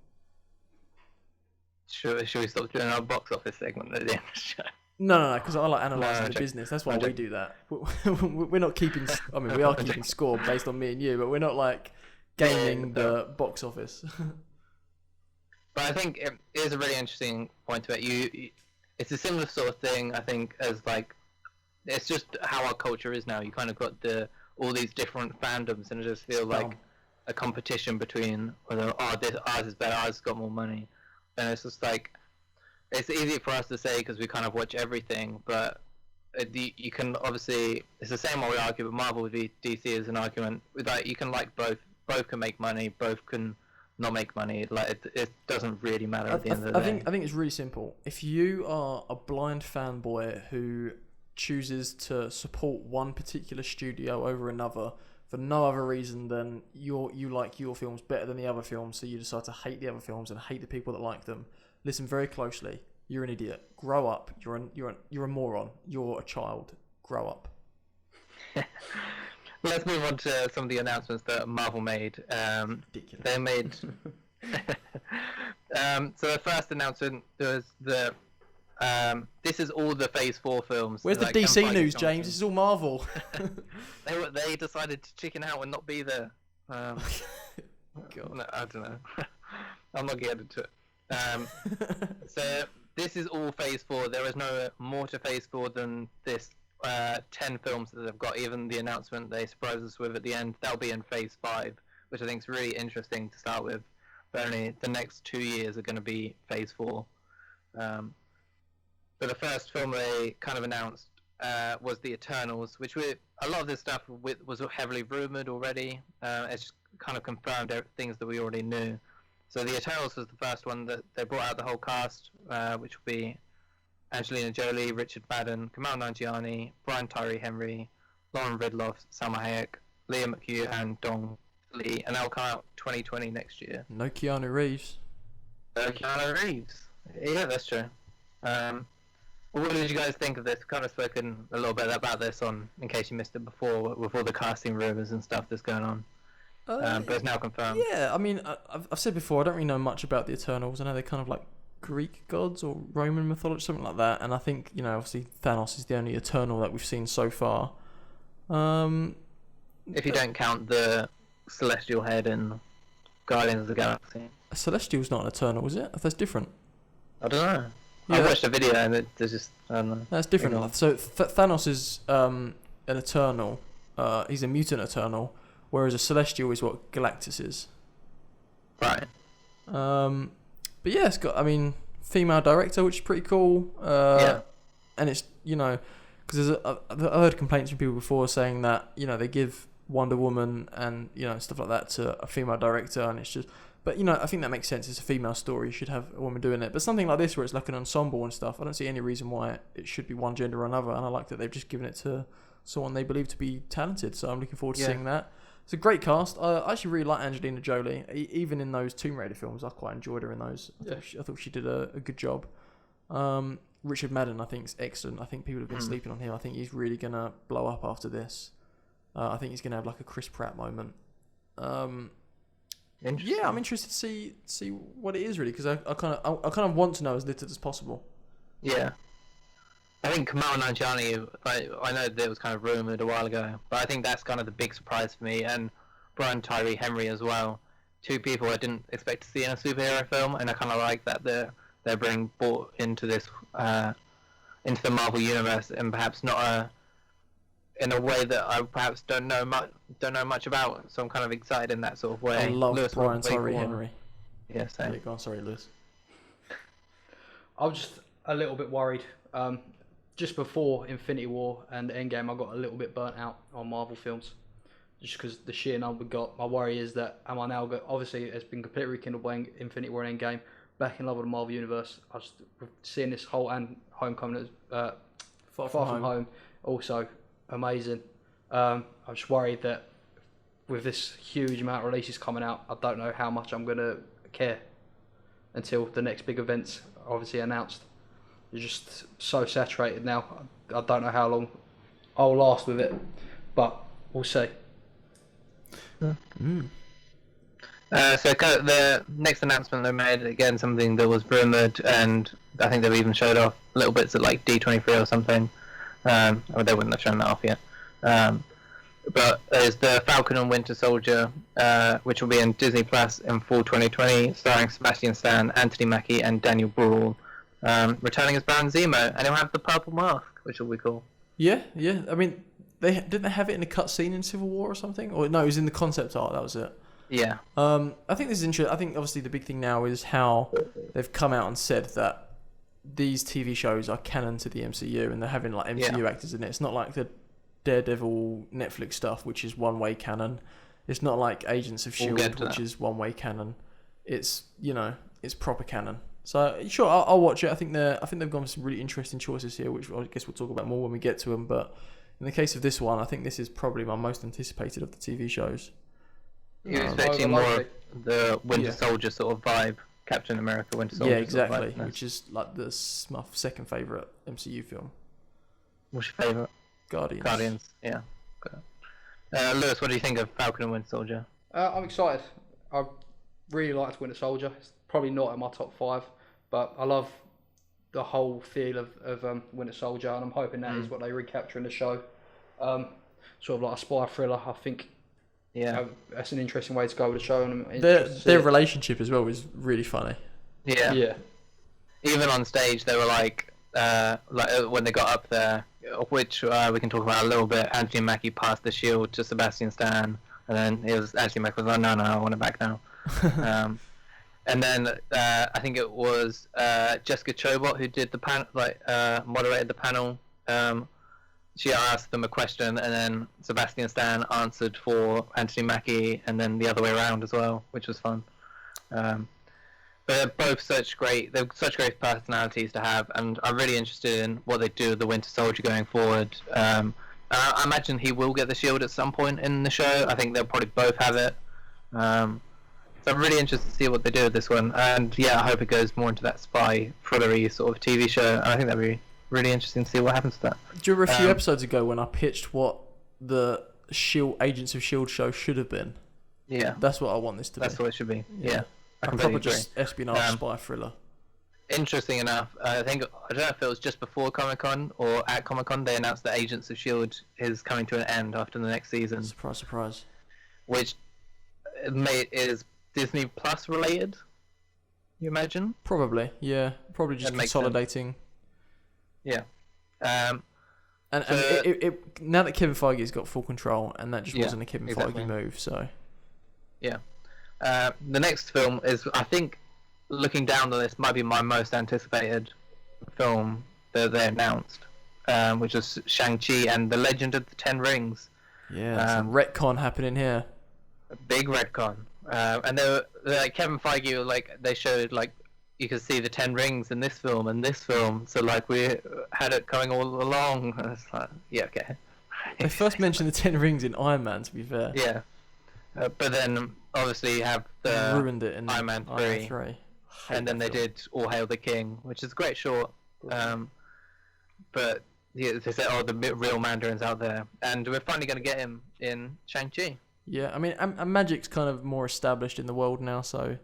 A: should we stop doing our box office segment at the end of the show?
B: No, because I like analysing the
A: joking.
B: business. That's why
A: I'm
B: we
A: joking.
B: do that. We're not keeping. I mean, we are keeping score based on me and you, but we're not like gaming the box office.
A: But I think it is a really interesting point to it. It's a similar sort of thing, I think, as like it's just how our culture is now. You kind of got all these different fandoms, and it just feels like a competition between whether ours is better, ours has got more money, and it's just like it's easy for us to say because we kind of watch everything, but you can obviously it's the same way we argue with Marvel with DC is an argument with like you can like both can make money, both can not make money. Like it doesn't really matter at the end of the day.
B: I think it's really simple. If you are a blind fanboy who chooses to support one particular studio over another for no other reason than you like your films better than the other films, so you decide to hate the other films and hate the people that like them, listen very closely. You're an idiot. Grow up. You're a moron. You're a child. Grow up.
A: Let's move on to some of the announcements that Marvel made.
B: Ridiculous.
A: They made. So the first announcement was this is all the Phase 4 films.
B: Where's the
A: like
B: DC
A: Empire
B: news,
A: Johnson.
B: James? This is all Marvel.
A: They decided to chicken out and not be there.
B: God.
A: No, I don't know. I'm not getting into it. So this is all Phase 4. There is no more to Phase 4 than this 10 films that they've got. Even the announcement they surprised us with at the end, that'll be in Phase 5, which I think is really interesting to start with. But only the next 2 years are going to be Phase 4. But the first film they kind of announced was The Eternals, which a lot of this stuff was heavily rumoured already. It's just kind of confirmed things that we already knew. So The Eternals was the first one that they brought out the whole cast, which will be Angelina Jolie, Richard Madden, Kamal Nanjiani, Brian Tyree Henry, Lauren Ridloff, Salma Hayek, Liam McHugh, and Dong Lee, and that'll come out 2020 next year.
B: No Keanu Reeves.
A: Keanu Reeves. Yeah, that's true. What did you guys think of this? Kind of spoken a little bit about this in case you missed it before, with all the casting rumours and stuff that's going on. But it's now confirmed.
B: Yeah, I mean, I've said before, I don't really know much about the Eternals. I know they're kind of like Greek gods or Roman mythology, something like that. And I think, obviously Thanos is the only Eternal that we've seen so far.
A: If you don't count the Celestial Head in Guardians of the Galaxy.
B: A Celestial's not an Eternal, is it? That's different.
A: I don't know.
B: Yeah,
A: I watched a video and there's just, I don't know.
B: That's different. So Thanos is an Eternal. He's a mutant Eternal, whereas a Celestial is what Galactus is.
A: Right.
B: But yeah, it's got, female director, which is pretty cool.
A: Yeah.
B: And it's, because I've heard complaints from people before saying that, they give Wonder Woman and, stuff like that to a female director, and it's just, but, I think that makes sense. It's a female story. You should have a woman doing it. But something like this, where it's like an ensemble and stuff, I don't see any reason why it should be one gender or another. And I like that they've just given it to someone they believe to be talented. So I'm looking forward to seeing that. It's a great cast. I actually really like Angelina Jolie. Even in those Tomb Raider films, I quite enjoyed her in those. I thought she did a good job. Richard Madden, I think, is excellent. I think people have been sleeping on him. I think he's really going to blow up after this. I think he's going to have like a Chris Pratt moment. Yeah, I'm interested to see what it is really, because I kind of want to know as little as possible.
A: Yeah. I think Kamal Nanjiani, I know that it was kind of rumoured a while ago, but I think that's kind of the big surprise for me, and Brian Tyree Henry as well. Two people I didn't expect to see in a superhero film, and I kind of like that they're being brought into this, into the Marvel universe, and perhaps not in a way that I perhaps don't know much about. So I'm kind of excited in that sort of way.
B: I love
A: Lewis,
B: Brian Tyree Henry.
A: Yeah, same.
B: Yeah, go on, sorry, Lewis.
C: I was just a little bit worried. Just before Infinity War and Endgame, I got a little bit burnt out on Marvel films, just because the sheer number we got. My worry is that am I now obviously it's been completely rekindled by Infinity War and Endgame. Back in love with the Marvel universe. I was seeing this whole and Homecoming, Far From Home, also amazing. I'm just worried that with this huge amount of releases coming out, I don't know how much I'm gonna care until the next big events are obviously announced. You're just so saturated now. I don't know how long I'll last with it, but we'll see.
A: So the next announcement they made, again, something that was rumored, and I think they've even showed off little bits at like D23 or something. Or they wouldn't have shown that off yet. But is the Falcon and Winter Soldier, which will be in Disney Plus in fall 2020, starring Sebastian Stan, Anthony Mackie, and Daniel Bruhl, returning as Baron Zemo, and he'll have the purple mask, which will be cool.
B: Yeah. I mean, didn't they have it in a cutscene in Civil War or something? Or no, it was in the concept art. That was it.
A: Yeah.
B: I think this is interesting. I think obviously the big thing now is how they've come out and said that these TV shows are canon to the MCU, and they're having like MCU actors in it. It's not like the Daredevil Netflix stuff, which is one-way canon. It's not like Agents of S.H.I.E.L.D., which is one-way canon. It's, it's proper canon. So sure, I'll watch it. I think they've gone for some really interesting choices here, which I guess we'll talk about more when we get to them. But in the case of this one, I think this is probably my most anticipated of the TV shows.
A: You're expecting more of the Winter Soldier sort of vibe, Captain America Winter Soldier.
B: Yeah, exactly.
A: Sort of vibe,
B: which is like my second favourite MCU film.
A: What's your favourite?
B: Guardians.
A: Yeah. Lewis, what do you think of Falcon and Winter Soldier?
C: I'm excited. I really liked Winter Soldier. It's probably not in my top 5, but I love the whole feel of Winter Soldier, and I'm hoping that is what they recapture in the show. Sort of like a spy thriller, I think.
A: Yeah.
C: That's an interesting way to go with the show. And
B: their relationship as well is really funny.
A: Yeah. Even on stage, they were like when they got up there, which we can talk about a little bit. Anthony Mackie passed the shield to Sebastian Stan, and then Anthony Mackie was like, "No, I want it back now." And then I think it was Jessica Chobot who did the moderated the panel. She asked them a question, and then Sebastian Stan answered for Anthony Mackie, and then the other way around as well, which was fun. But they're both such great personalities to have, and I'm really interested in what they do with the Winter Soldier going forward. I imagine he will get the shield at some point in the show. I think they'll probably both have it. So I'm really interested to see what they do with this one, and I hope it goes more into that spy thrillery sort of TV show. And I think that'd be really interesting to see what happens to that.
B: Do you remember a few episodes ago when I pitched what the Agents of S.H.I.E.L.D. show should have been?
A: Yeah.
B: That's what I want this to be.
A: That's what it should be. Yeah.
B: A proper just espionage spy thriller.
A: Interesting enough, I don't know if it was just before Comic-Con or at Comic-Con, they announced that Agents of S.H.I.E.L.D. is coming to an end after the next season.
B: Surprise.
A: Which is Disney Plus related, you imagine?
B: Probably, yeah. Probably just consolidating.
A: Yeah.
B: And it now that Kevin Feige's got full control, and that just wasn't a Kevin Feige move, so.
A: Yeah. The next film is, I think, looking down the list, might be my most anticipated film that they announced, which is Shang-Chi and the Legend of the Ten Rings.
B: Yeah, some retcon happening here.
A: A big retcon. And they're like, Kevin Feige, they showed, you could see the Ten Rings in this film and this film, so we had it coming all along. And it's like, yeah, okay.
B: They first mentioned the Ten Rings in Iron Man, to be fair.
A: Yeah, but then obviously you have the
B: ruined it in
A: Iron Man 3. And then they did All Hail the King, which is a great short. But they said, the real Mandarin's out there, and we're finally going to get him in Shang-Chi.
B: Yeah, I mean, and Magic's kind of more established in the world now, so.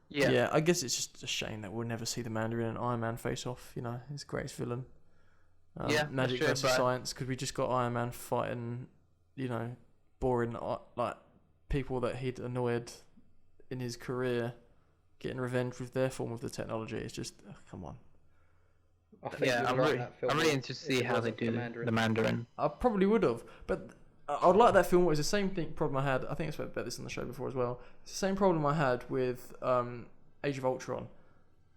B: Yeah, I guess it's just a shame that we'll never see the Mandarin and Iron Man face off, his greatest villain. Magic versus science, because we just got Iron Man fighting, boring, people that he'd annoyed in his career, getting revenge with their form of the technology. It's just, come on.
A: I'm really interested to see how they do the Mandarin.
B: I probably would have, but I would like that film. It was the same problem I had. I think I spoke about this on the show before as well. It's the same problem I had with Age of Ultron.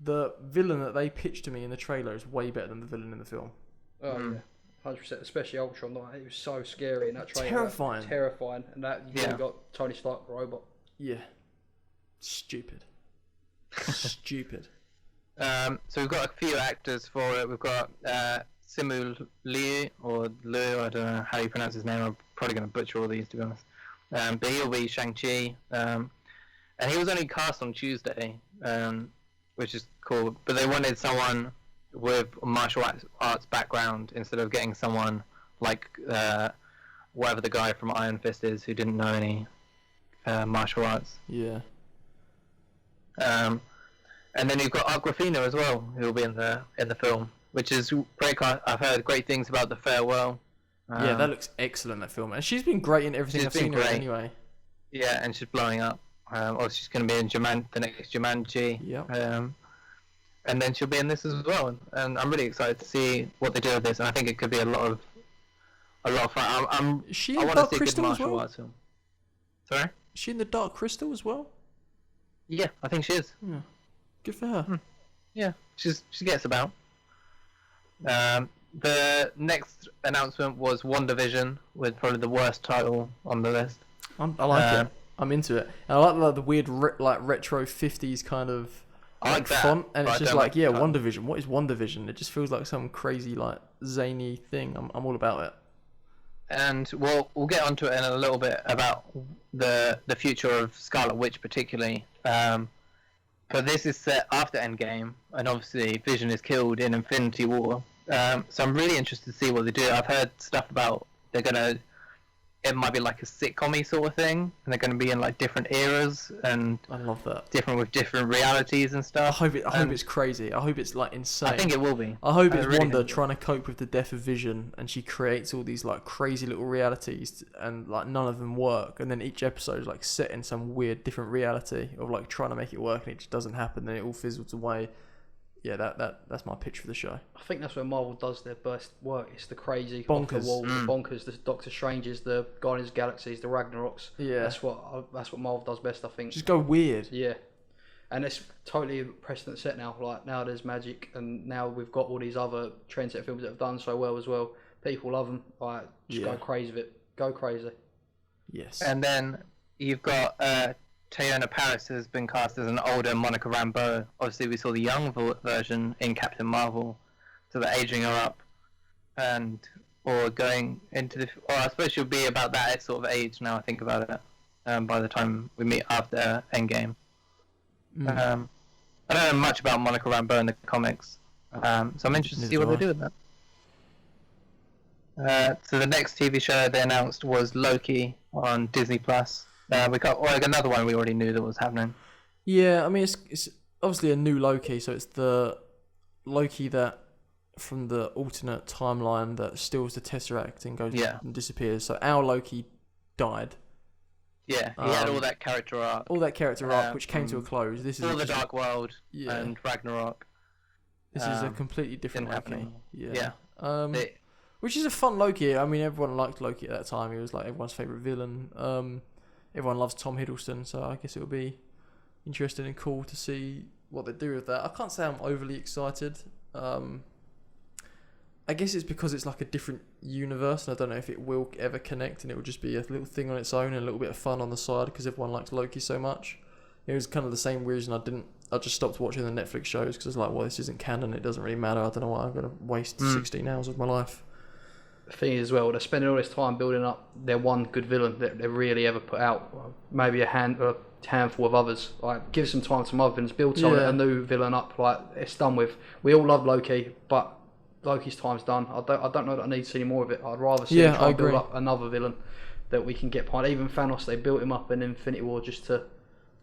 B: The villain that they pitched to me in the trailer is way better than the villain in the film.
C: Oh yeah, 100%. Especially Ultron. It was so scary in that trailer.
B: Terrifying.
C: And that you got Tony Stark, the robot.
B: Yeah. Stupid.
A: So we've got a few actors for it. We've got Simu Liu, or Liu, I don't know how you pronounce his name. I'm probably going to butcher all these, to be honest. But he'll be Shang-Chi. And he was only cast on Tuesday, which is cool. But they wanted someone with a martial arts background instead of getting someone like whatever the guy from Iron Fist is who didn't know any martial arts.
B: Yeah.
A: And then you've got Aquafina as well, who will be in the film, which is great. I've heard great things about The Farewell.
B: Yeah, that looks excellent, that film. And she's been great in everything I've seen her in anyway.
A: Yeah, and she's blowing up. Or she's going to be in the next Jumanji.
B: Yeah.
A: And then she'll be in this as well. And I'm really excited to see what they do with this. And I think it could be a lot of fun.
B: Is she
A: I
B: in
A: want
B: Dark
A: to see a good
B: Crystal as
A: martial
B: well?
A: arts film. Sorry?
B: Is she in the Dark Crystal as well?
A: Yeah, I think she is.
B: Yeah. Good for her.
A: Yeah, she gets about. The next announcement was WandaVision, with probably the worst title on the list.
B: I like it. I'm into it. And I like the weird retro 50s kind of
A: I like that,
B: font, and it's just like, yeah,
A: like
B: WandaVision. What is WandaVision? It just feels like some crazy like zany thing. I'm all about it.
A: And we'll get onto it in a little bit about the future of Scarlet Witch particularly. But this is set after Endgame, and obviously Vision is killed in Infinity War. So I'm really interested to see what they do. I've heard stuff about it might be like a sitcom-y sort of thing, and they're going to be in like different eras and
B: I love that.
A: different realities and
B: I
A: stuff.
B: hope it's crazy. I hope it's like insane.
A: I think it will be.
B: I hope it's
A: really
B: Wanda
A: think
B: trying to cope with the death of Vision, and she creates all these like crazy little realities, and like none of them work. And then each episode is like set in some weird different reality of like trying to make it work, and it just doesn't happen. Then it all fizzles away. Yeah, that's my pitch for the show.
C: I think that's where Marvel does their best work. It's the crazy,
B: Bonkers.
C: off the wall, the bonkers, the Doctor Stranges, the Guardians of the Galaxies, the Ragnaroks.
B: Yeah,
C: that's what Marvel does best, I think.
B: Just go weird.
C: Yeah, and it's totally precedent set now. Like now there's magic, and now we've got all these other trendset films that have done so well as well. People love them. Like just go crazy with it. Go crazy.
B: Yes.
A: And then you've got Teyonah Parris has been cast as an older Monica Rambeau. Obviously, we saw the young version in Captain Marvel, so they're aging her up, or going into or I suppose she'll be about that sort of age now. I think about it. By the time we meet after Endgame, I don't know much about Monica Rambeau in the comics, so I'm interested to see what they do with that. So the next TV show they announced was Loki on Disney Plus. We got another one we already knew that was happening.
B: Yeah, I mean it's obviously a new Loki, so it's the Loki that from the alternate timeline that steals the Tesseract and goes and disappears. So our Loki died.
A: Yeah, he had all that character arc.
B: All that character arc, which came to a close. This is
A: all the Dark World and Ragnarok.
B: This is a completely different Loki.
A: Yeah.
B: Which is a fun Loki. I mean, everyone liked Loki at that time. He was like everyone's favourite villain. Everyone loves Tom Hiddleston, so I guess it will be interesting and cool to see what they do with that. I can't say I'm overly excited. I guess it's because it's like a different universe, and I don't know if it will ever connect, and it will just be a little thing on its own and a little bit of fun on the side because everyone likes Loki so much. It was kind of the same reason I just stopped watching the Netflix shows because I was like, well, this isn't canon. It doesn't really matter. I don't know why I'm going to waste 16 hours of my life.
C: The thing is, as well, they're spending all this time building up their one good villain that they really ever put out. Maybe a handful of others. Like, give some time to some other villains, build a new villain up. Like, it's done with. We all love Loki, but Loki's time's done. I don't know that I need to see any more of it. I'd rather see them try and build up another villain that we can get behind. Even Thanos, they built him up in Infinity War just to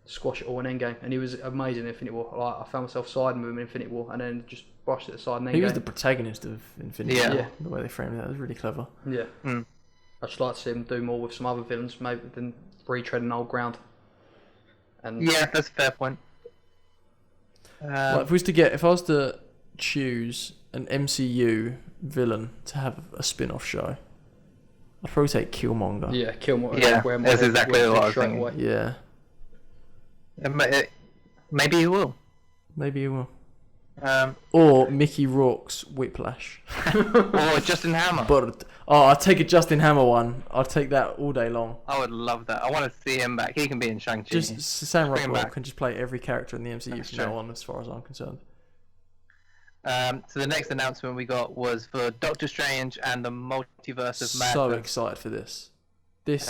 C: squash it all in Endgame, and he was amazing in Infinity War. Like, I found myself siding with him in Infinity War, and then just brushed it aside in Endgame.
B: He was the protagonist of Infinity War. The way they framed that was really clever.
C: Yeah. I'd just like to see him do more with some other villains, maybe than retreading old ground. And
A: yeah, that's a fair point.
B: Well, if I was to choose an MCU villain to have a spin-off show, I'd probably take Killmonger.
C: Yeah, Killmonger.
A: Yeah, that's exactly what I was thinking.
C: Away.
B: Yeah.
A: Maybe he will.
B: Maybe he will. Or Mickey Rourke's Whiplash.
A: Or Justin Hammer.
B: But I'll take a Justin Hammer one. I'll take that all day long.
A: I would love that. I want to see him back. He can be in Shang-Chi.
B: Just Sam Rockwell can just play every character in the MCU from now on, as far as I'm concerned.
A: So the next announcement we got was for Doctor Strange and the Multiverse of Madness.
B: So excited for this. This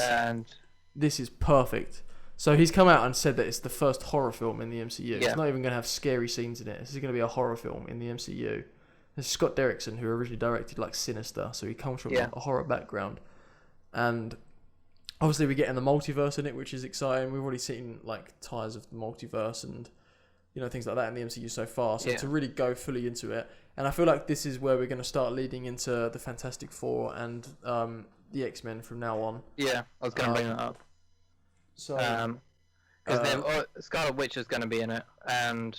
B: is perfect. So he's come out and said that it's the first horror film in the MCU. Yeah. It's not even going to have scary scenes in it. This is going to be a horror film in the MCU. It's Scott Derrickson, who originally directed like Sinister, so he comes from a horror background. And obviously we're getting the multiverse in it, which is exciting. We've already seen like ties of the multiverse, and things like that in the MCU so far. So
A: Yeah.
B: to really go fully into it, and I feel like this is where we're going to start leading into the Fantastic Four and the X-Men from now on.
A: Yeah, I was going to bring that up.
B: So
A: Because Scarlet Witch is going to be in it, and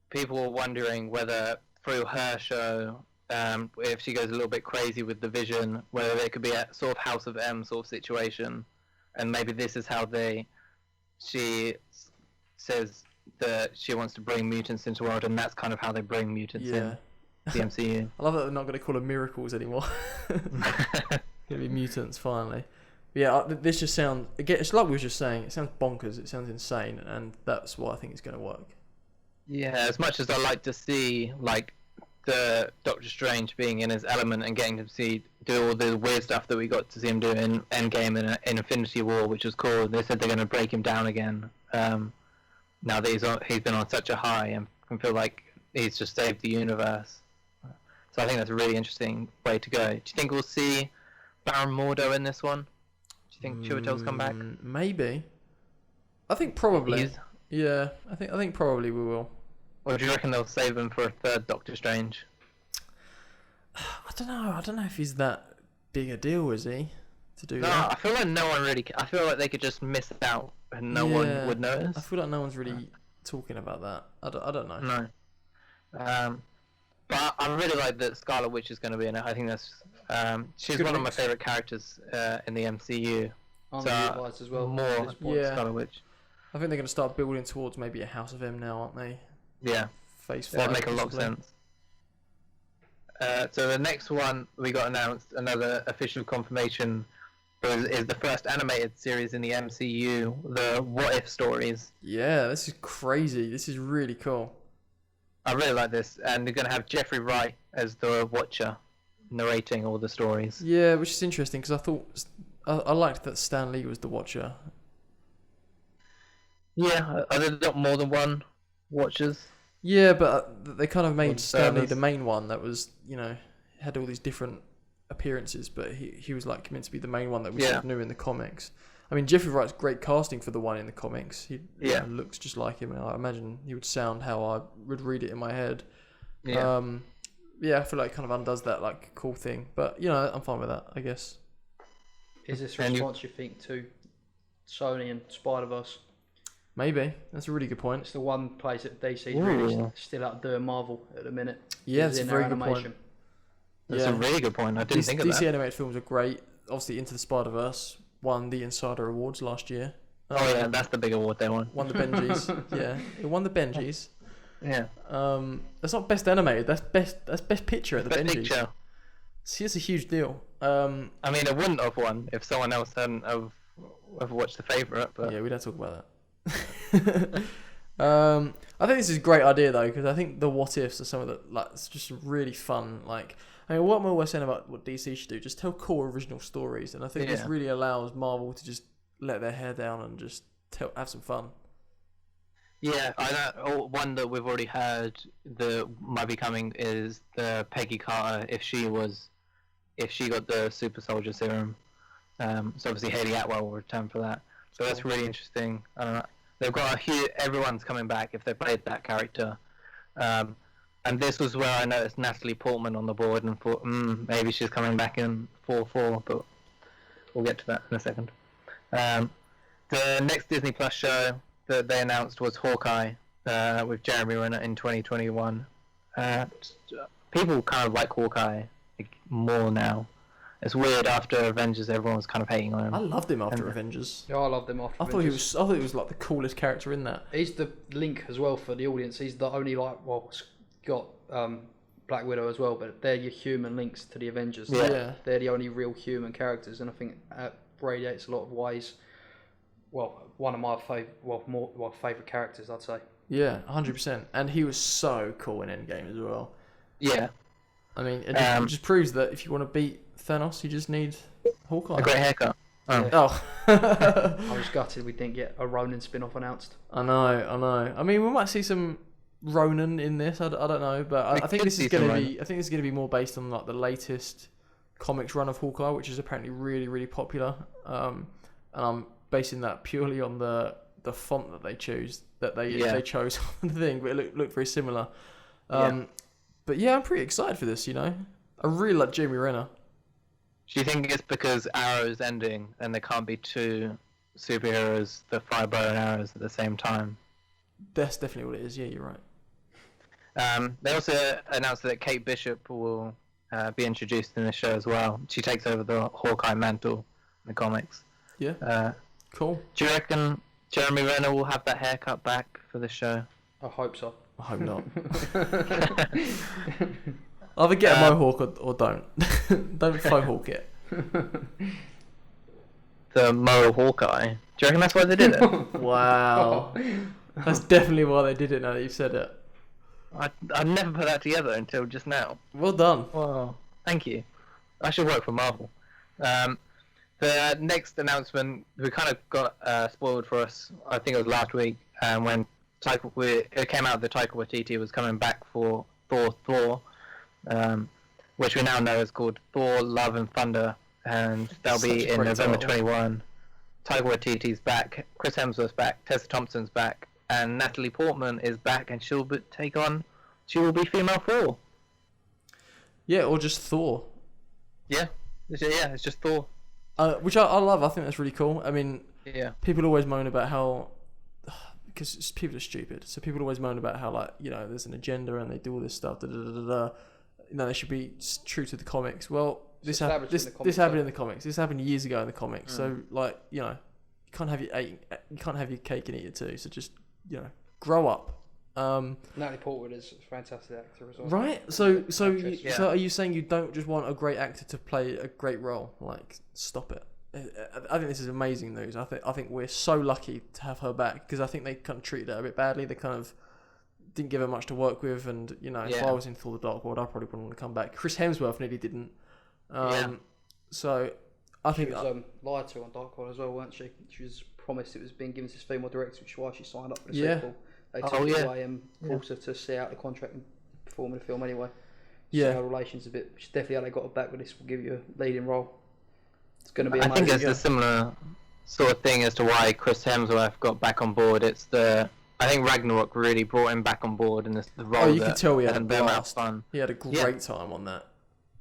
A: people were wondering whether through her show, if she goes a little bit crazy with the Vision, whether there could be a sort of House of M sort of situation, and maybe this is how she says that she wants to bring mutants into the world, and that's kind of how they bring mutants in the MCU.
B: I love that they're not going to call them miracles anymore. Going to be mutants finally. Yeah, this just sounds, again, it's like we were just saying, it sounds bonkers, it sounds insane, and that's what I think is going to work.
A: Yeah, as much as I like to see like the Doctor Strange being in his element and getting to do all the weird stuff that we got to see him do in Endgame and in Infinity War, which was cool. They said they're going to break him down again. Now that he's been on such a high and can feel like he's just saved the universe. So I think that's a really interesting way to go. Do you think we'll see Baron Mordo in this one? Do you think Chiwetel's come back?
B: Maybe. I think probably.
A: He's-
B: Yeah, I think probably we will.
A: Or do you reckon they'll save him for a third Doctor Strange?
B: I don't know. I don't know if he's that big a deal, is he? To do
A: No,
B: that.
A: I feel like no one really. I feel like they could just miss it out and no one would notice.
B: I feel like no one's really talking about that. I don't know.
A: No. But I really like that Scarlet Witch is going to be in it. I think that's she's
C: Good
A: one of my
C: mix.
A: favorite characters in the MCU.
C: Underutilized as well.
A: More
C: at this point.
B: Yeah.
A: Scarlet Witch.
B: I think they're going to start building towards maybe a House of M now, aren't they?
A: Yeah,
B: Phase 5.
A: that make a lot of
B: possibly.
A: sense. So the next one we got announced, another official confirmation, is the first animated series in the MCU, the What If stories.
B: Yeah, this is crazy. This is really cool.
A: I really like this, and they're going to have Jeffrey Wright as the Watcher, narrating all the stories.
B: Yeah, which is interesting because I liked that Stan Lee was the Watcher.
A: Yeah, are there not more than one Watchers?
B: Yeah, but they kind of made
A: Or
B: Stan Lee
A: servers.
B: the main one that was, had all these different appearances, but he was like meant to be the main one that we sort of knew in the comics. I mean, Jeffrey Wright's great casting for the one in the comics. He looks just like him, and I imagine he would sound how I would read it in my head.
A: Yeah.
B: I feel like it kind of undoes that like cool thing, but I'm fine with that, I guess.
C: Is this a
A: And
C: response you think to Sony and Spider-Verse?
B: Maybe that's a really good point.
C: It's the one place that DC's
A: Ooh.
C: really still outdoing Marvel at the minute.
B: Yeah,
C: Is
B: that's a
C: in
B: very
C: their
B: good point.
C: animation.
A: That's a really good point. I didn't think of
B: DC
A: that.
B: animated films are great. Obviously, Into the Spider-Verse won the Insider Awards last year.
A: Oh yeah, that's the big award they won.
B: Won the Benjis. Yeah, it won the Benjis.
A: Yeah.
B: That's not best animated. That's best picture at the
A: Best
B: Benjis.
A: picture.
B: See, it's a huge deal.
A: I mean, it wouldn't have won if someone else hadn't have watched The Favourite, but
B: Yeah, we don't talk about that. I think this is a great idea though, because I think the what ifs are some of the it's just really fun. Like, I mean, what am I always saying about what DC should do? Just tell core original stories, and I think this
A: Yeah.
B: really allows Marvel to just let their hair down and just have some fun.
A: yeah, I know one that we've already heard that might be coming is the Peggy Carter if she got the super soldier serum. So obviously Haley Atwell will return for that. So that's really interesting. I don't know. They've got everyone's coming back if they played that character. And this was where I noticed Natalie Portman on the board and thought, maybe she's coming back in 4/4, but we'll get to that in a second. The next Disney Plus show that they announced was Hawkeye with Jeremy Renner in 2021. People kind of like Hawkeye more now. It's weird after Avengers, everyone was kind of hating on him.
B: I loved him after
A: And-
B: Avengers.
C: Yeah, I love them after.
B: I thought he was like the coolest character in that.
C: He's the link as well for the audience. He's the only got Black Widow as well, but they're your human links to the Avengers.
B: Yeah.
C: They're the only real human characters, and I think it radiates a lot of ways. Well, one of my favorite characters, I'd say.
B: Yeah, 100%. And he was so cool in Endgame as well.
A: Yeah,
B: I mean, it just proves that if you want to beat Thanos, you just need Hawkeye.
A: a great haircut. Oh.
B: Oh.
C: I was gutted we didn't get a Ronin spin-off announced.
B: I know. I mean, we might see some Ronin in this. I don't know, but I think
A: could
B: this is
A: see
B: going
A: some
B: to be. I think this is going to be more based on like the latest comics run of Hawkeye, which is apparently really, really popular. And I'm basing that purely on the the font that they
A: Yeah.
B: they chose on the thing, but it looked very similar.
A: Yeah.
B: But yeah, I'm pretty excited for this. I really like Jeremy Renner.
A: Do you think it's because Arrow's ending and there can't be two superheroes that fire bow and arrows at the same time?
B: That's definitely what it is. Yeah, you're right.
A: They also announced that Kate Bishop will be introduced in the show as well. She takes over the Hawkeye mantle in the comics.
B: Yeah. Cool.
A: Do you reckon Jeremy Renner will have that haircut back for the show?
C: I hope so.
B: I hope not. Either get a mohawk or don't. Don't faux hawk it.
A: The Mo Hawkeye. Do you reckon that's why they did it?
B: Wow. That's definitely why they did it now that you've said it.
A: I never put that together until just now.
B: Well done.
A: Wow, thank you. I should work for Marvel. The next announcement, we kind of got spoiled for us. I think it was last week, when it came out that Taika Waititi was coming back for Thor, which we now know is called Thor: Love and Thunder, and that'll be
B: Such a
A: in
B: great
A: November
B: title.
A: 21. Taika Waititi's back, Chris Hemsworth's back, Tessa Thompson's back, and Natalie Portman is back, and she will be female Thor.
B: Yeah, or just Thor.
A: Yeah, it's just Thor.
B: Which I love. I think that's really cool. I mean,
A: Yeah.
B: people always moan about how, because people are stupid, so people always moan about how, like, there's an agenda and they do all this stuff. They should be true to the comics. Well, this happened in the comics. This happened years ago in the comics. So, like, you can't have your cake and eat it too. So just grow up.
C: Natalie Portman is a fantastic actor as well.
B: Right. So
C: Actress.
B: so are you saying you don't just want a great actor to play a great role? Like, stop it. I think this is amazing news. I think we're so lucky to have her back, because I think they kind of treated her a bit badly. They kind of didn't give her much to work with, and if I was in Thor: The Dark World, I probably wouldn't want to come back. Chris Hemsworth nearly didn't. So I think
C: She was lied to on Dark World as well, weren't she? She was promised it was being given to this female director, which is why she signed up for the sequel. They took it away and forced her to see out the contract and perform in the film anyway.
B: Yeah.
C: So her relation's a bit. She's definitely how they got her back, but this will give you a leading role. It's going to be amazing.
A: I think it's a similar sort of thing as to why Chris Hemsworth got back on board. I think Ragnarok really brought him back on board in the role.
B: Oh, you could tell he had a
A: and the amount of
B: blast.
A: fun.
B: He had a great time on that.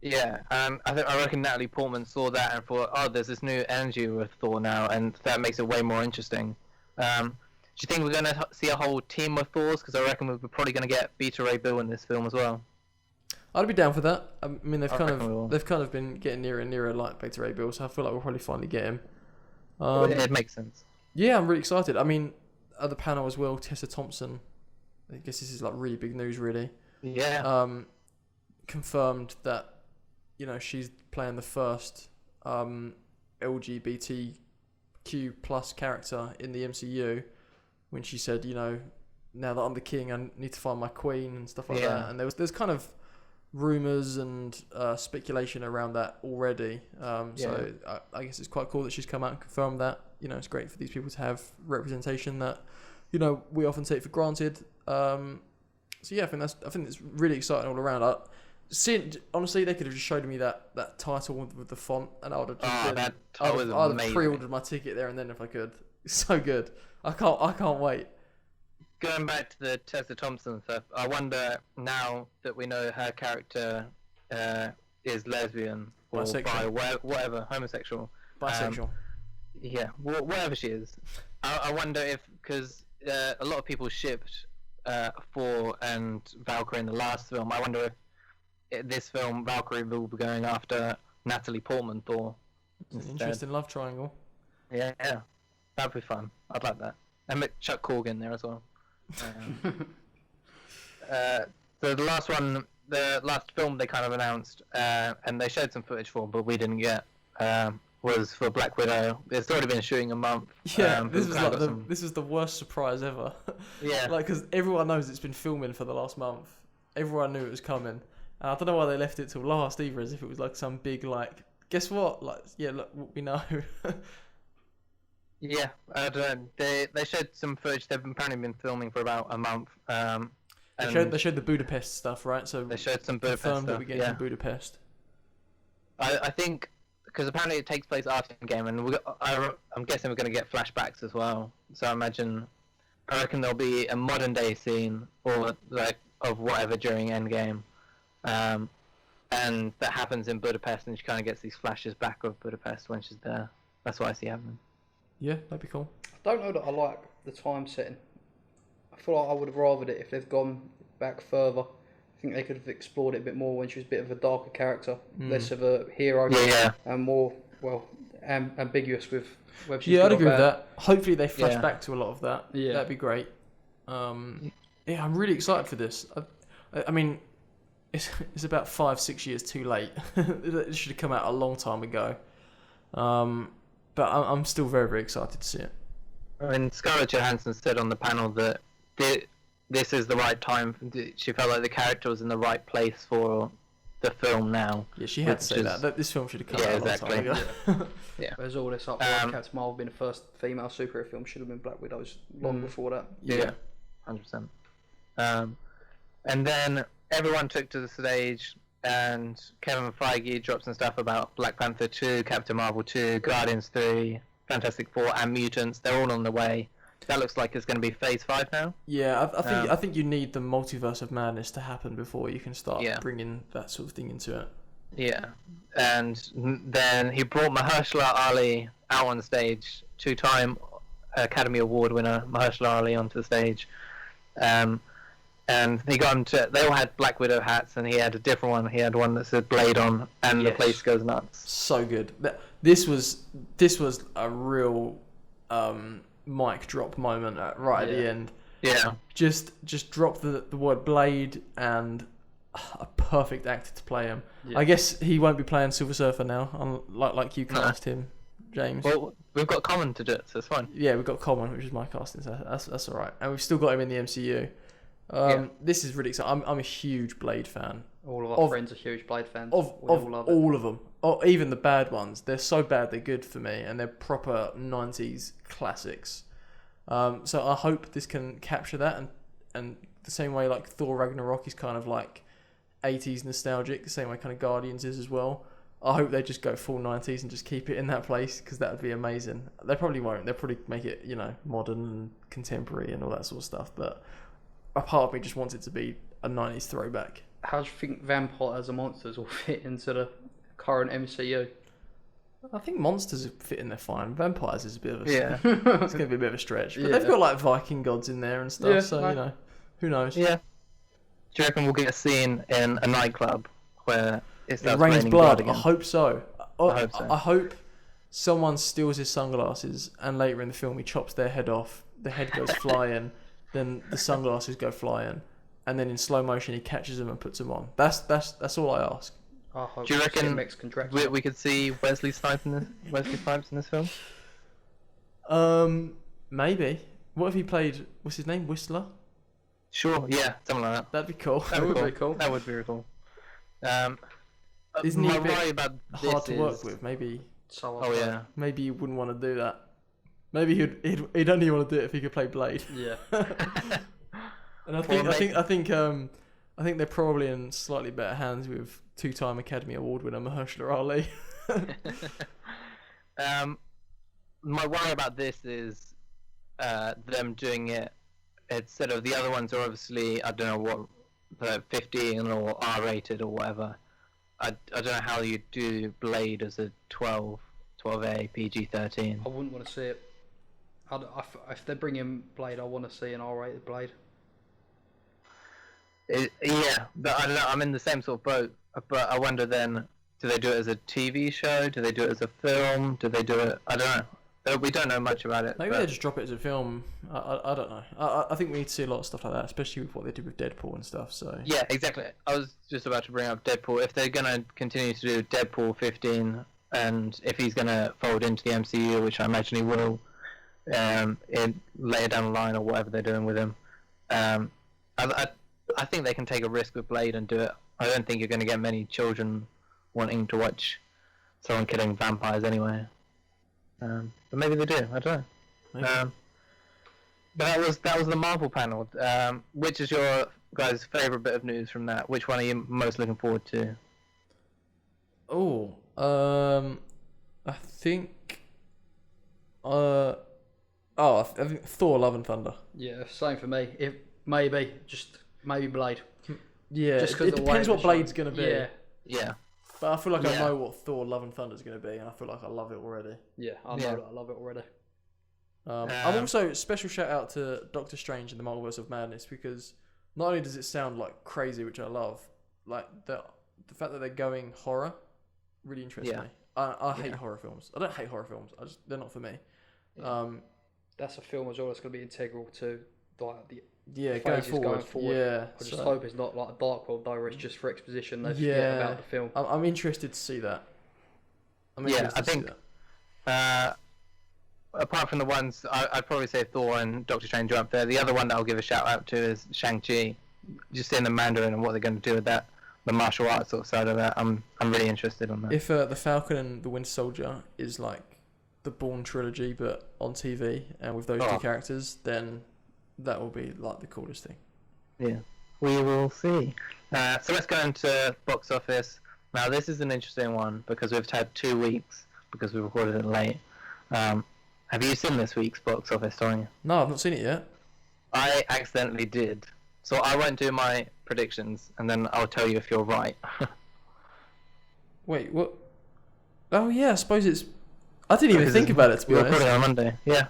A: Yeah, I reckon Natalie Portman saw that and thought, oh, there's this new energy with Thor now, and that makes it way more interesting. Do you think we're going to see a whole team of Thors? Because I reckon we're probably going to get Beta Ray Bill in this film as well.
B: I'd be down for that. I mean, they've
A: I
B: kind
A: reckon we will.
B: of been getting nearer and nearer, like Beta Ray Bill. So I feel like we'll probably finally get him.
A: It makes sense.
B: Yeah, I'm really excited. I mean, at the panel as well, Tessa Thompson. I guess this is like really big news, really.
A: Yeah.
B: Confirmed that she's playing the first LGBTQ plus character in the MCU. When she said, now that I'm the king, I need to find my queen and stuff like that. And there's kind of rumors and speculation around that already. So I guess it's quite cool that she's come out and confirmed that. It's great for these people to have representation that we often take for granted. So yeah, I think it's really exciting all around. Honestly, they could have just showed me that title with the font, and I would have just
A: that title was
B: I'd have
A: amazing.
B: pre-ordered my ticket there and then if I could. It's so good. I can't wait.
A: Going back to the Tessa Thompson stuff, I wonder now that we know her character is lesbian or
B: Bisexual.
A: bi, whatever, homosexual.
B: Bisexual.
A: Whatever she is. I wonder if, because a lot of people shipped Thor and Valkyrie in the last film. I wonder if this film Valkyrie will be going after Natalie Portman Thor.
B: It's an interesting love triangle.
A: Yeah, that'd be fun. I'd like that. And make Chuck Corgan there as well. So the last film they kind of announced, and they showed some footage for, but we didn't get, was for Black Widow. It's already been shooting a month.
B: Yeah, this was the worst surprise ever.
A: Yeah.
B: Because everyone knows it's been filming for the last month. Everyone knew it was coming. And I don't know why they left it till last either, as if it was like some big, like, guess what? Like, yeah, look, we know.
A: Yeah, I don't know. They showed some footage. They've apparently been filming for about a month.
B: They showed the Budapest stuff, right? So
A: they showed some Budapest
B: confirmed
A: stuff.
B: that we get to Budapest.
A: I think because apparently it takes place after Endgame, and I'm guessing we're going to get flashbacks as well. So I reckon there'll be a modern day scene or like of whatever during Endgame, and that happens in Budapest, and she kind of gets these flashes back of Budapest when she's there. That's what I see happening.
B: Yeah, that'd be cool.
C: I don't know that I like the time setting. I feel like I would have rathered it if they've gone back further. I think they could have explored it a bit more when she was a bit of a darker character, less of a hero, and more, well, ambiguous with whether she's
B: Yeah, I'd
C: good or
B: agree with
C: bad.
B: that. Hopefully they flash
A: Yeah.
B: back to a lot of that.
C: Yeah.
B: That'd be great. Yeah, I'm really excited for this. I mean, it's about 5-6 years too late. It should have come out a long time ago. But I'm still very, very excited to see it.
A: I mean, Scarlett Johansson said on the panel that this is the right time. She felt like the character was in the right place for the film now.
B: Yeah, she had to say
A: Which is-
B: that. This film should have come
A: Yeah,
B: out a long
A: exactly.
B: time ago.
C: There's all this up. Captain Marvel being the first female superhero film should have been Black Widow's long before that.
A: Yeah, 100%. And then everyone took to the stage, and Kevin Feige dropped some stuff about Black Panther 2, Captain Marvel 2, Guardians 3, Fantastic Four, and Mutants. They're all on the way. That looks like it's going to be Phase 5 now.
B: Yeah, I think you need the multiverse of madness to happen before you can start bringing that sort of thing into it.
A: Yeah. And then he brought Mahershala Ali out on stage, two-time Academy Award winner Mahershala Ali onto the stage. And he got him to. They all had Black Widow hats, and he had a different one. He had one that said Blade on, and the place goes nuts.
B: So good. This was a real mic drop moment right at the end.
A: Yeah.
B: Just drop the word Blade and a perfect actor to play him.
C: Yeah.
B: I guess he won't be playing Silver Surfer now, like you cast him, James.
A: Well, we've got Common to do it, so it's fine.
B: Yeah, we've got Common, which is my casting, so that's all right. And we've still got him in the MCU. This is really exciting. I'm a huge Blade fan.
C: All of our friends are huge Blade fans.
B: Of all of them. Oh, even the bad ones. They're so bad they're good for me, and they're proper 90s classics. So I hope this can capture that, and the same way like Thor Ragnarok is kind of like 80s nostalgic, the same way kind of Guardians is as well. I hope they just go full 90s and just keep it in that place, because that would be amazing. They probably won't. They'll probably make it, modern and contemporary and all that sort of stuff, but a part of me just wants it to be a 90s throwback.
C: How do you think vampires and monsters will fit into the current MCU?
B: I think monsters fit in there fine. Vampires is a bit of a
A: Yeah.
B: it's going to be a bit of a stretch. But they've got like Viking gods in there and stuff, who knows?
A: Yeah. Do you reckon we'll get a scene in a nightclub where it
B: It
A: starts
B: rains
A: raining
B: blood.
A: again?
B: I hope so.
A: I hope so.
B: I hope someone steals his sunglasses and later in the film he chops their head off. The head goes flying, then the sunglasses go flying, and then in slow motion he catches them and puts them on. That's all I ask.
C: I hope
A: Do you
C: we see a
A: reckon
C: Mexican Dracula.
A: we could see Wesley Snipes in this film?
B: Maybe. What if he played? What's his name? Whistler.
A: Sure. Yeah, something like that.
B: That'd be cool.
A: That would
C: be cool.
A: That would be really cool.
B: Isn't he
A: my
B: a bit
A: worry about this
B: hard to work
A: is-
B: with? Maybe
C: So
B: you wouldn't want to do that. Maybe he'd only want to do it if he could play Blade.
C: Yeah.
B: And I think they're probably in slightly better hands with two-time Academy Award winner Mahershala Ali.
A: My worry about this is them doing it instead of the other ones are obviously, I don't know what, 15 or R-rated or whatever. I don't know how you do Blade as a 12A PG-13.
C: I wouldn't want to see it. If they bring in Blade, I want to see an R-rated Blade.
A: Yeah, but I don't know, I'm in the same sort of boat. But I wonder then, do they do it as a TV show? Do they do it as a film? Do they do it? I don't know. We don't know much about it.
B: Maybe
A: but-
B: they just drop it as a film. I don't know. I think we need to see a lot of stuff like that, especially with what they did with Deadpool and stuff. So
A: Yeah, exactly. I was just about to bring up Deadpool. If they're going to continue to do Deadpool 15, and if he's going to fold into the MCU, which I imagine he will, later down the line or whatever they're doing with him, I think they can take a risk with Blade and do it. I don't think you're going to get many children wanting to watch someone killing vampires anyway. But maybe they do. I don't know.
B: maybe.
A: But that was the Marvel panel. Which is your guys' favourite bit of news from that? Which one are you most looking forward to?
B: I think. I think Thor: Love and Thunder.
C: Yeah, same for me. If maybe Blade.
B: Yeah,
C: Just 'cause
B: it
C: the way
B: depends
C: it
B: what
C: was
B: Blade's
C: shot.
B: gonna be.
C: Yeah,
A: Yeah.
B: But I feel like I
A: Yeah.
B: know what Thor: Love and Thunder is gonna be, and I feel like I love it already.
C: yeah, I know
A: Yeah.
C: that. I love it already.
B: I'm also special shout out to Doctor Strange and the Multiverse of Madness, because not only does it sound like crazy, which I love, like the fact that they're going horror really interests
A: Yeah.
B: me. I hate horror films. I don't hate horror films. They're not for me.
C: That's a film as well that's going to be integral to like the
B: Yeah,
C: phases
B: going forward. Yeah,
C: I just hope it's not like a Dark World though, where it's just for exposition. They forget
B: Yeah.
C: about the film.
B: I'm interested to see that.
A: Yeah, I think apart from the ones, I'd probably say Thor and Doctor Strange are up there. The other one that I'll give a shout out to is Shang-Chi. Just seeing the Mandarin and what they're going to do with that, the martial arts sort of side of that, I'm really interested on that.
B: If the Falcon and the Winter Soldier is like the Bourne trilogy, but on TV and with those two characters, then that will be like the coolest thing.
A: Yeah, we will see. So let's go into box office. Now this is an interesting one because we've had 2 weeks because we recorded it late. Have you seen this week's box office, Sonia?
B: No, I've not seen it yet.
A: I accidentally did. So I won't do my predictions and then I'll tell you if you're right.
B: Wait, what? Oh yeah, I suppose it's. I didn't even
A: Because
B: think about it, to be
A: We're
B: honest.
A: recording on Monday. Yeah.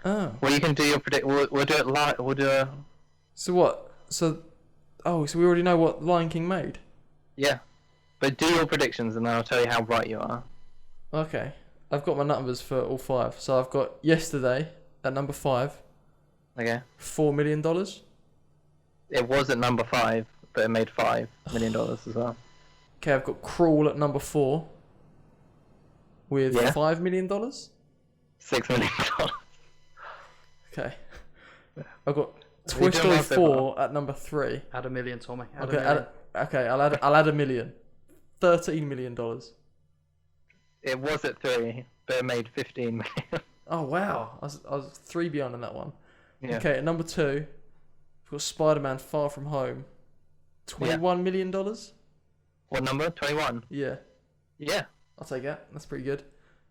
B: Oh.
A: Well, you can do your predict. We'll do it live. We'll do a.
B: So what? So we already know what Lion King made.
A: Yeah. But do your predictions and then I'll tell you how right you are.
B: Okay. I've got my numbers for all 5. So I've got Yesterday at number 5,
A: Okay.
B: $4 million.
A: It was at number 5, but it made $5 million as well.
B: Okay, I've got Crawl at number 4 with
A: Yeah.
B: $5 million.
A: $6 million.
B: Okay. I've got
A: Are
B: Toy
A: you doing
B: Story
A: well so
B: 4 at number 3.
C: Add a million, Tommy. Add
B: Okay,
C: a million.
B: I'll add $1 million. $13 million.
A: It was at 3, but it made 15 million.
B: Oh wow, I was 3 beyond on that one.
A: Yeah.
B: Okay, at number 2, we've got Spider-Man: Far From Home. $21 million.
A: What number? 21.
B: Yeah,
A: Yeah.
B: I'll take that. That's pretty good.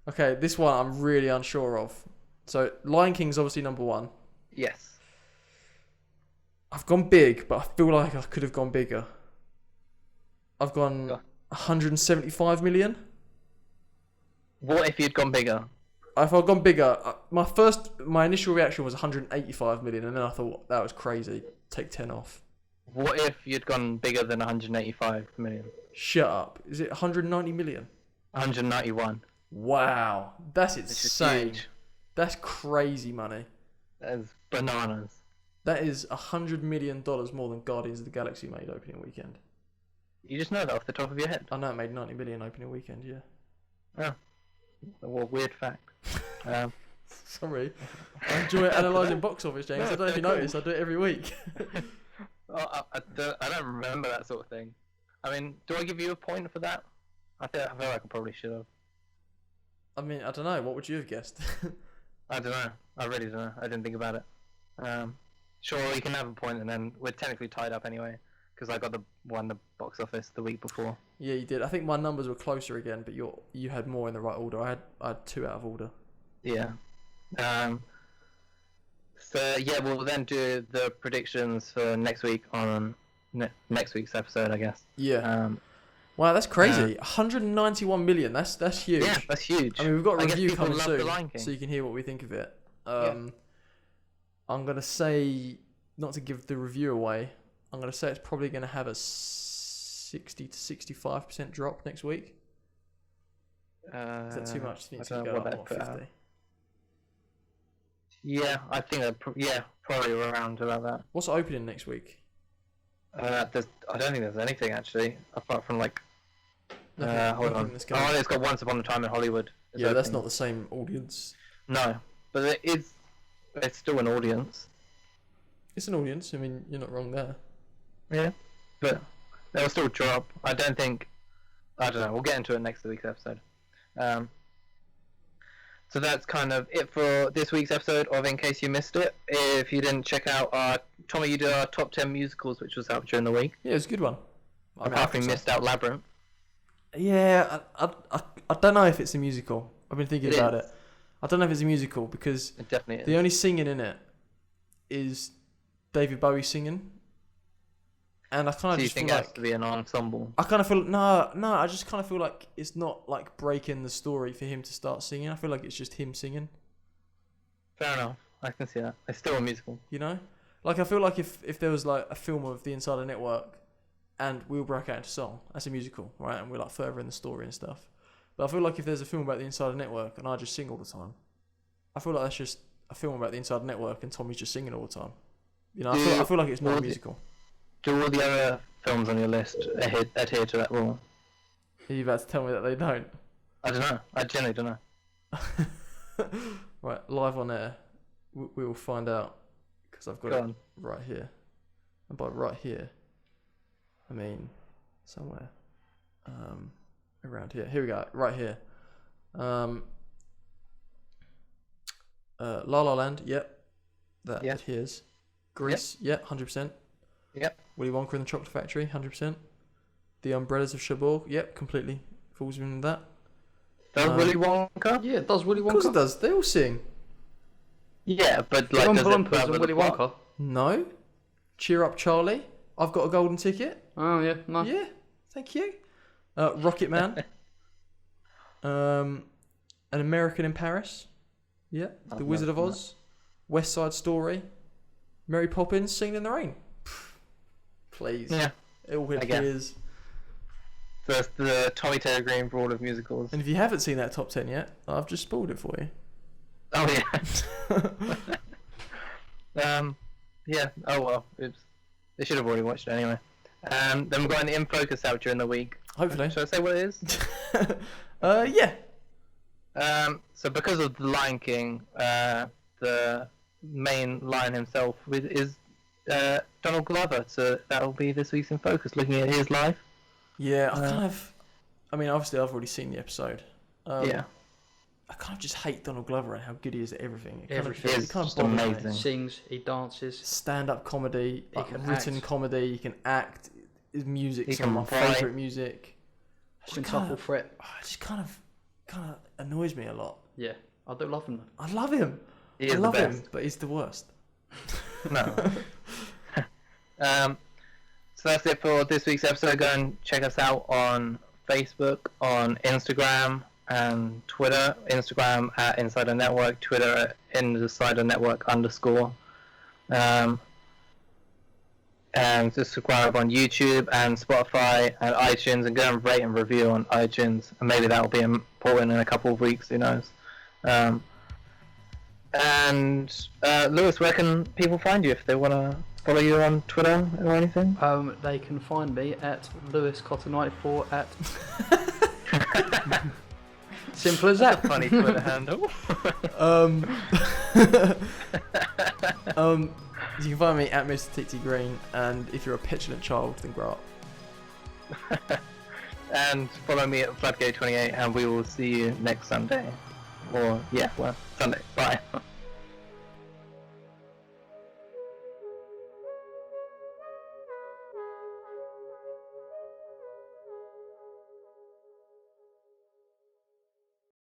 B: Okay, this one I'm really unsure of. So Lion King's obviously number 1.
A: Yes.
B: I've gone big, but I feel like I could have gone bigger. I've gone
A: Go.
B: 175 million.
A: What if you'd gone bigger?
B: If I'd gone bigger, my initial reaction was 185 million, and then I thought that was crazy. Take 10 off.
A: What if you'd gone bigger than 185 million?
B: Shut up. Is it 190 million?
A: 191.
B: Wow, that's
A: Which is
B: insane.
A: huge.
B: That's crazy money.
A: That is bananas.
B: That is $100 million more than Guardians of the Galaxy made opening weekend.
A: You just know that off the top of your head.
B: I know it made 90 million opening weekend. Yeah.
A: Oh. What a weird fact.
B: Sorry, I enjoy analysing box office, James.
A: No,
B: I don't know if you
A: cool.
B: noticed. I do it every week.
A: I don't remember that sort of thing. I mean, do I give you a point for that? I feel like I probably should have.
B: I mean, I don't know. What would you have guessed?
A: I don't know. I really don't know. I didn't think about it. Sure, you can have a point, and then we're technically tied up anyway, because I got the box office the week before.
B: Yeah, you did. I think my numbers were closer again, but you had more in the right order. I had 2 out of order.
A: Yeah. So yeah, we'll then do the predictions for next week on next week's episode, I guess.
B: Yeah. Wow, that's crazy. 191 million. That's huge.
A: Yeah, that's huge.
B: I mean, we've got a
A: I guess
B: review
A: people
B: coming
A: love The
B: soon,
A: Lion King.
B: so you can hear what we think of it.
A: Yeah.
B: I'm gonna say, not to give the review away, I'm gonna say it's probably gonna have a 60 to 65% drop next week. Is that too much? Do you think it's
A: I
B: gonna
A: don't know
B: go
A: what
B: up
A: they've put
B: 50?
A: out. Yeah, I think probably around about that.
B: What's opening next week?
A: I don't think there's anything actually apart from like.
B: Nothing-
A: Hold
B: nothing
A: on.
B: that's going-
A: Oh, it's got Once Upon a Time in Hollywood. is
B: Yeah, that's
A: opening.
B: not the same audience.
A: No, but it is. It's still an audience.
B: It's an audience. I mean, you're not wrong there.
A: Yeah, but they'll still drop. I don't think. I don't know. We'll get into it next week's episode. So that's kind of it for this week's episode of In Case You Missed It. If you didn't check out our Tommy, you did our top 10 musicals, which was out during the week.
B: Yeah, it's a good one.
A: Apart from
B: so.
A: missed out Labyrinth.
B: Yeah, I don't know if it's a musical. I've been thinking
A: It
B: about
A: is.
B: it. I don't know if it's a musical because
A: It definitely is.
B: the only singing in it is David Bowie singing, and I kind
A: So
B: of
A: you
B: just feel
A: think it has
B: like
A: to be an ensemble?
B: I kind of feel no. I just kind of feel like it's not like breaking the story for him to start singing. I feel like it's just him singing.
A: Fair enough. I can see that. It's still a musical.
B: You know, like I feel like if there was like a film of the Insider Network, and we all broke out into song, that's a musical, right? And we're like further in the story and stuff. But I feel like if there's a film about the Insider Network and I just sing all the time, I feel like that's just a film about the Insider Network and Tommy's just singing all the time. You know, I feel like it's not a musical.
A: Do all the other films on your list adhere to that rule?
B: Are you about to tell me that they don't?
A: I don't know. I generally don't know.
B: Right, live on air, we will find out because I've got
A: Go
B: it
A: on.
B: right here. And by right here, I mean somewhere around here. Here we go, right here. La La Land, yep, that
A: Yeah.
B: adheres. Grease, yep, 100%.
A: Yep.
B: Willy Wonka and the Chocolate Factory, 100%. The Umbrellas of Cherbourg, yep, completely falls within that.
A: Does Willy Wonka?
C: Yeah, does Willy
B: Of course it
C: Wonka?
B: does. They all sing.
A: Yeah, but like,
C: Oompa
A: does it
C: Loompas
A: further
C: and
A: the
C: Willy
A: plot?
C: Wonka.
B: No. Cheer Up Charlie. I've got a golden ticket.
C: Oh yeah, no.
B: Yeah, thank you. Rocket Man. An American in Paris. Yeah.
A: I've
B: The Wizard of
A: never
B: Oz. West Side Story. Mary Poppins. Singing in the Rain. Please.
A: Yeah.
B: It all
A: I guess.
B: appears.
A: So that's the Tommy Taylor Green rule of musicals.
B: And if you haven't seen that top 10 yet, I've just spoiled it for you.
A: Oh yeah. Yeah. Oh well. Oops. They should have already watched it anyway. Then we're going to In Focus out during the week.
B: Hopefully.
A: Should I say what it is?
B: Yeah.
A: So because of The Lion King, the main lion himself is Donald Glover. So that'll be this week's In Focus, looking at his life.
B: Yeah, I mean, obviously I've already seen the episode.
A: Yeah.
B: I kind of just hate Donald Glover and how good he is at everything.
C: Everything.
A: He is
B: kind of
A: just
B: bothers me.
A: amazing.
C: He sings, he dances.
B: Stand-up comedy,
C: He
B: like
C: can
B: written
C: act.
B: comedy, he can act. His music's
A: He
B: some of my
A: can write.
B: favourite music. It
C: Quintuple threat.
B: just kind of annoys me a lot.
C: Yeah, I do love him.
B: I love him.
A: He
B: I
A: is
B: love
A: the
B: him,
A: best.
B: but he's the worst.
A: No. So that's it for this week's episode. Go and check us out on Facebook, on Instagram and Twitter. Instagram at Insider Network, Twitter at Insider Network _. And subscribe on YouTube and Spotify and iTunes, and go and rate and review on iTunes, and maybe that'll be important in a couple of weeks, who knows. Lewis, where can people find you if they want to follow you on Twitter or anything?
C: They can find me at LewisCotter94 at. Simple as that.
A: Funny Twitter handle.
B: You can find me at Mr. Titsy Green, and if you're a petulant child, then grow up.
A: And follow me at Floodgate28, and we will see you next Sunday. Or, yeah, well, Sunday. Bye.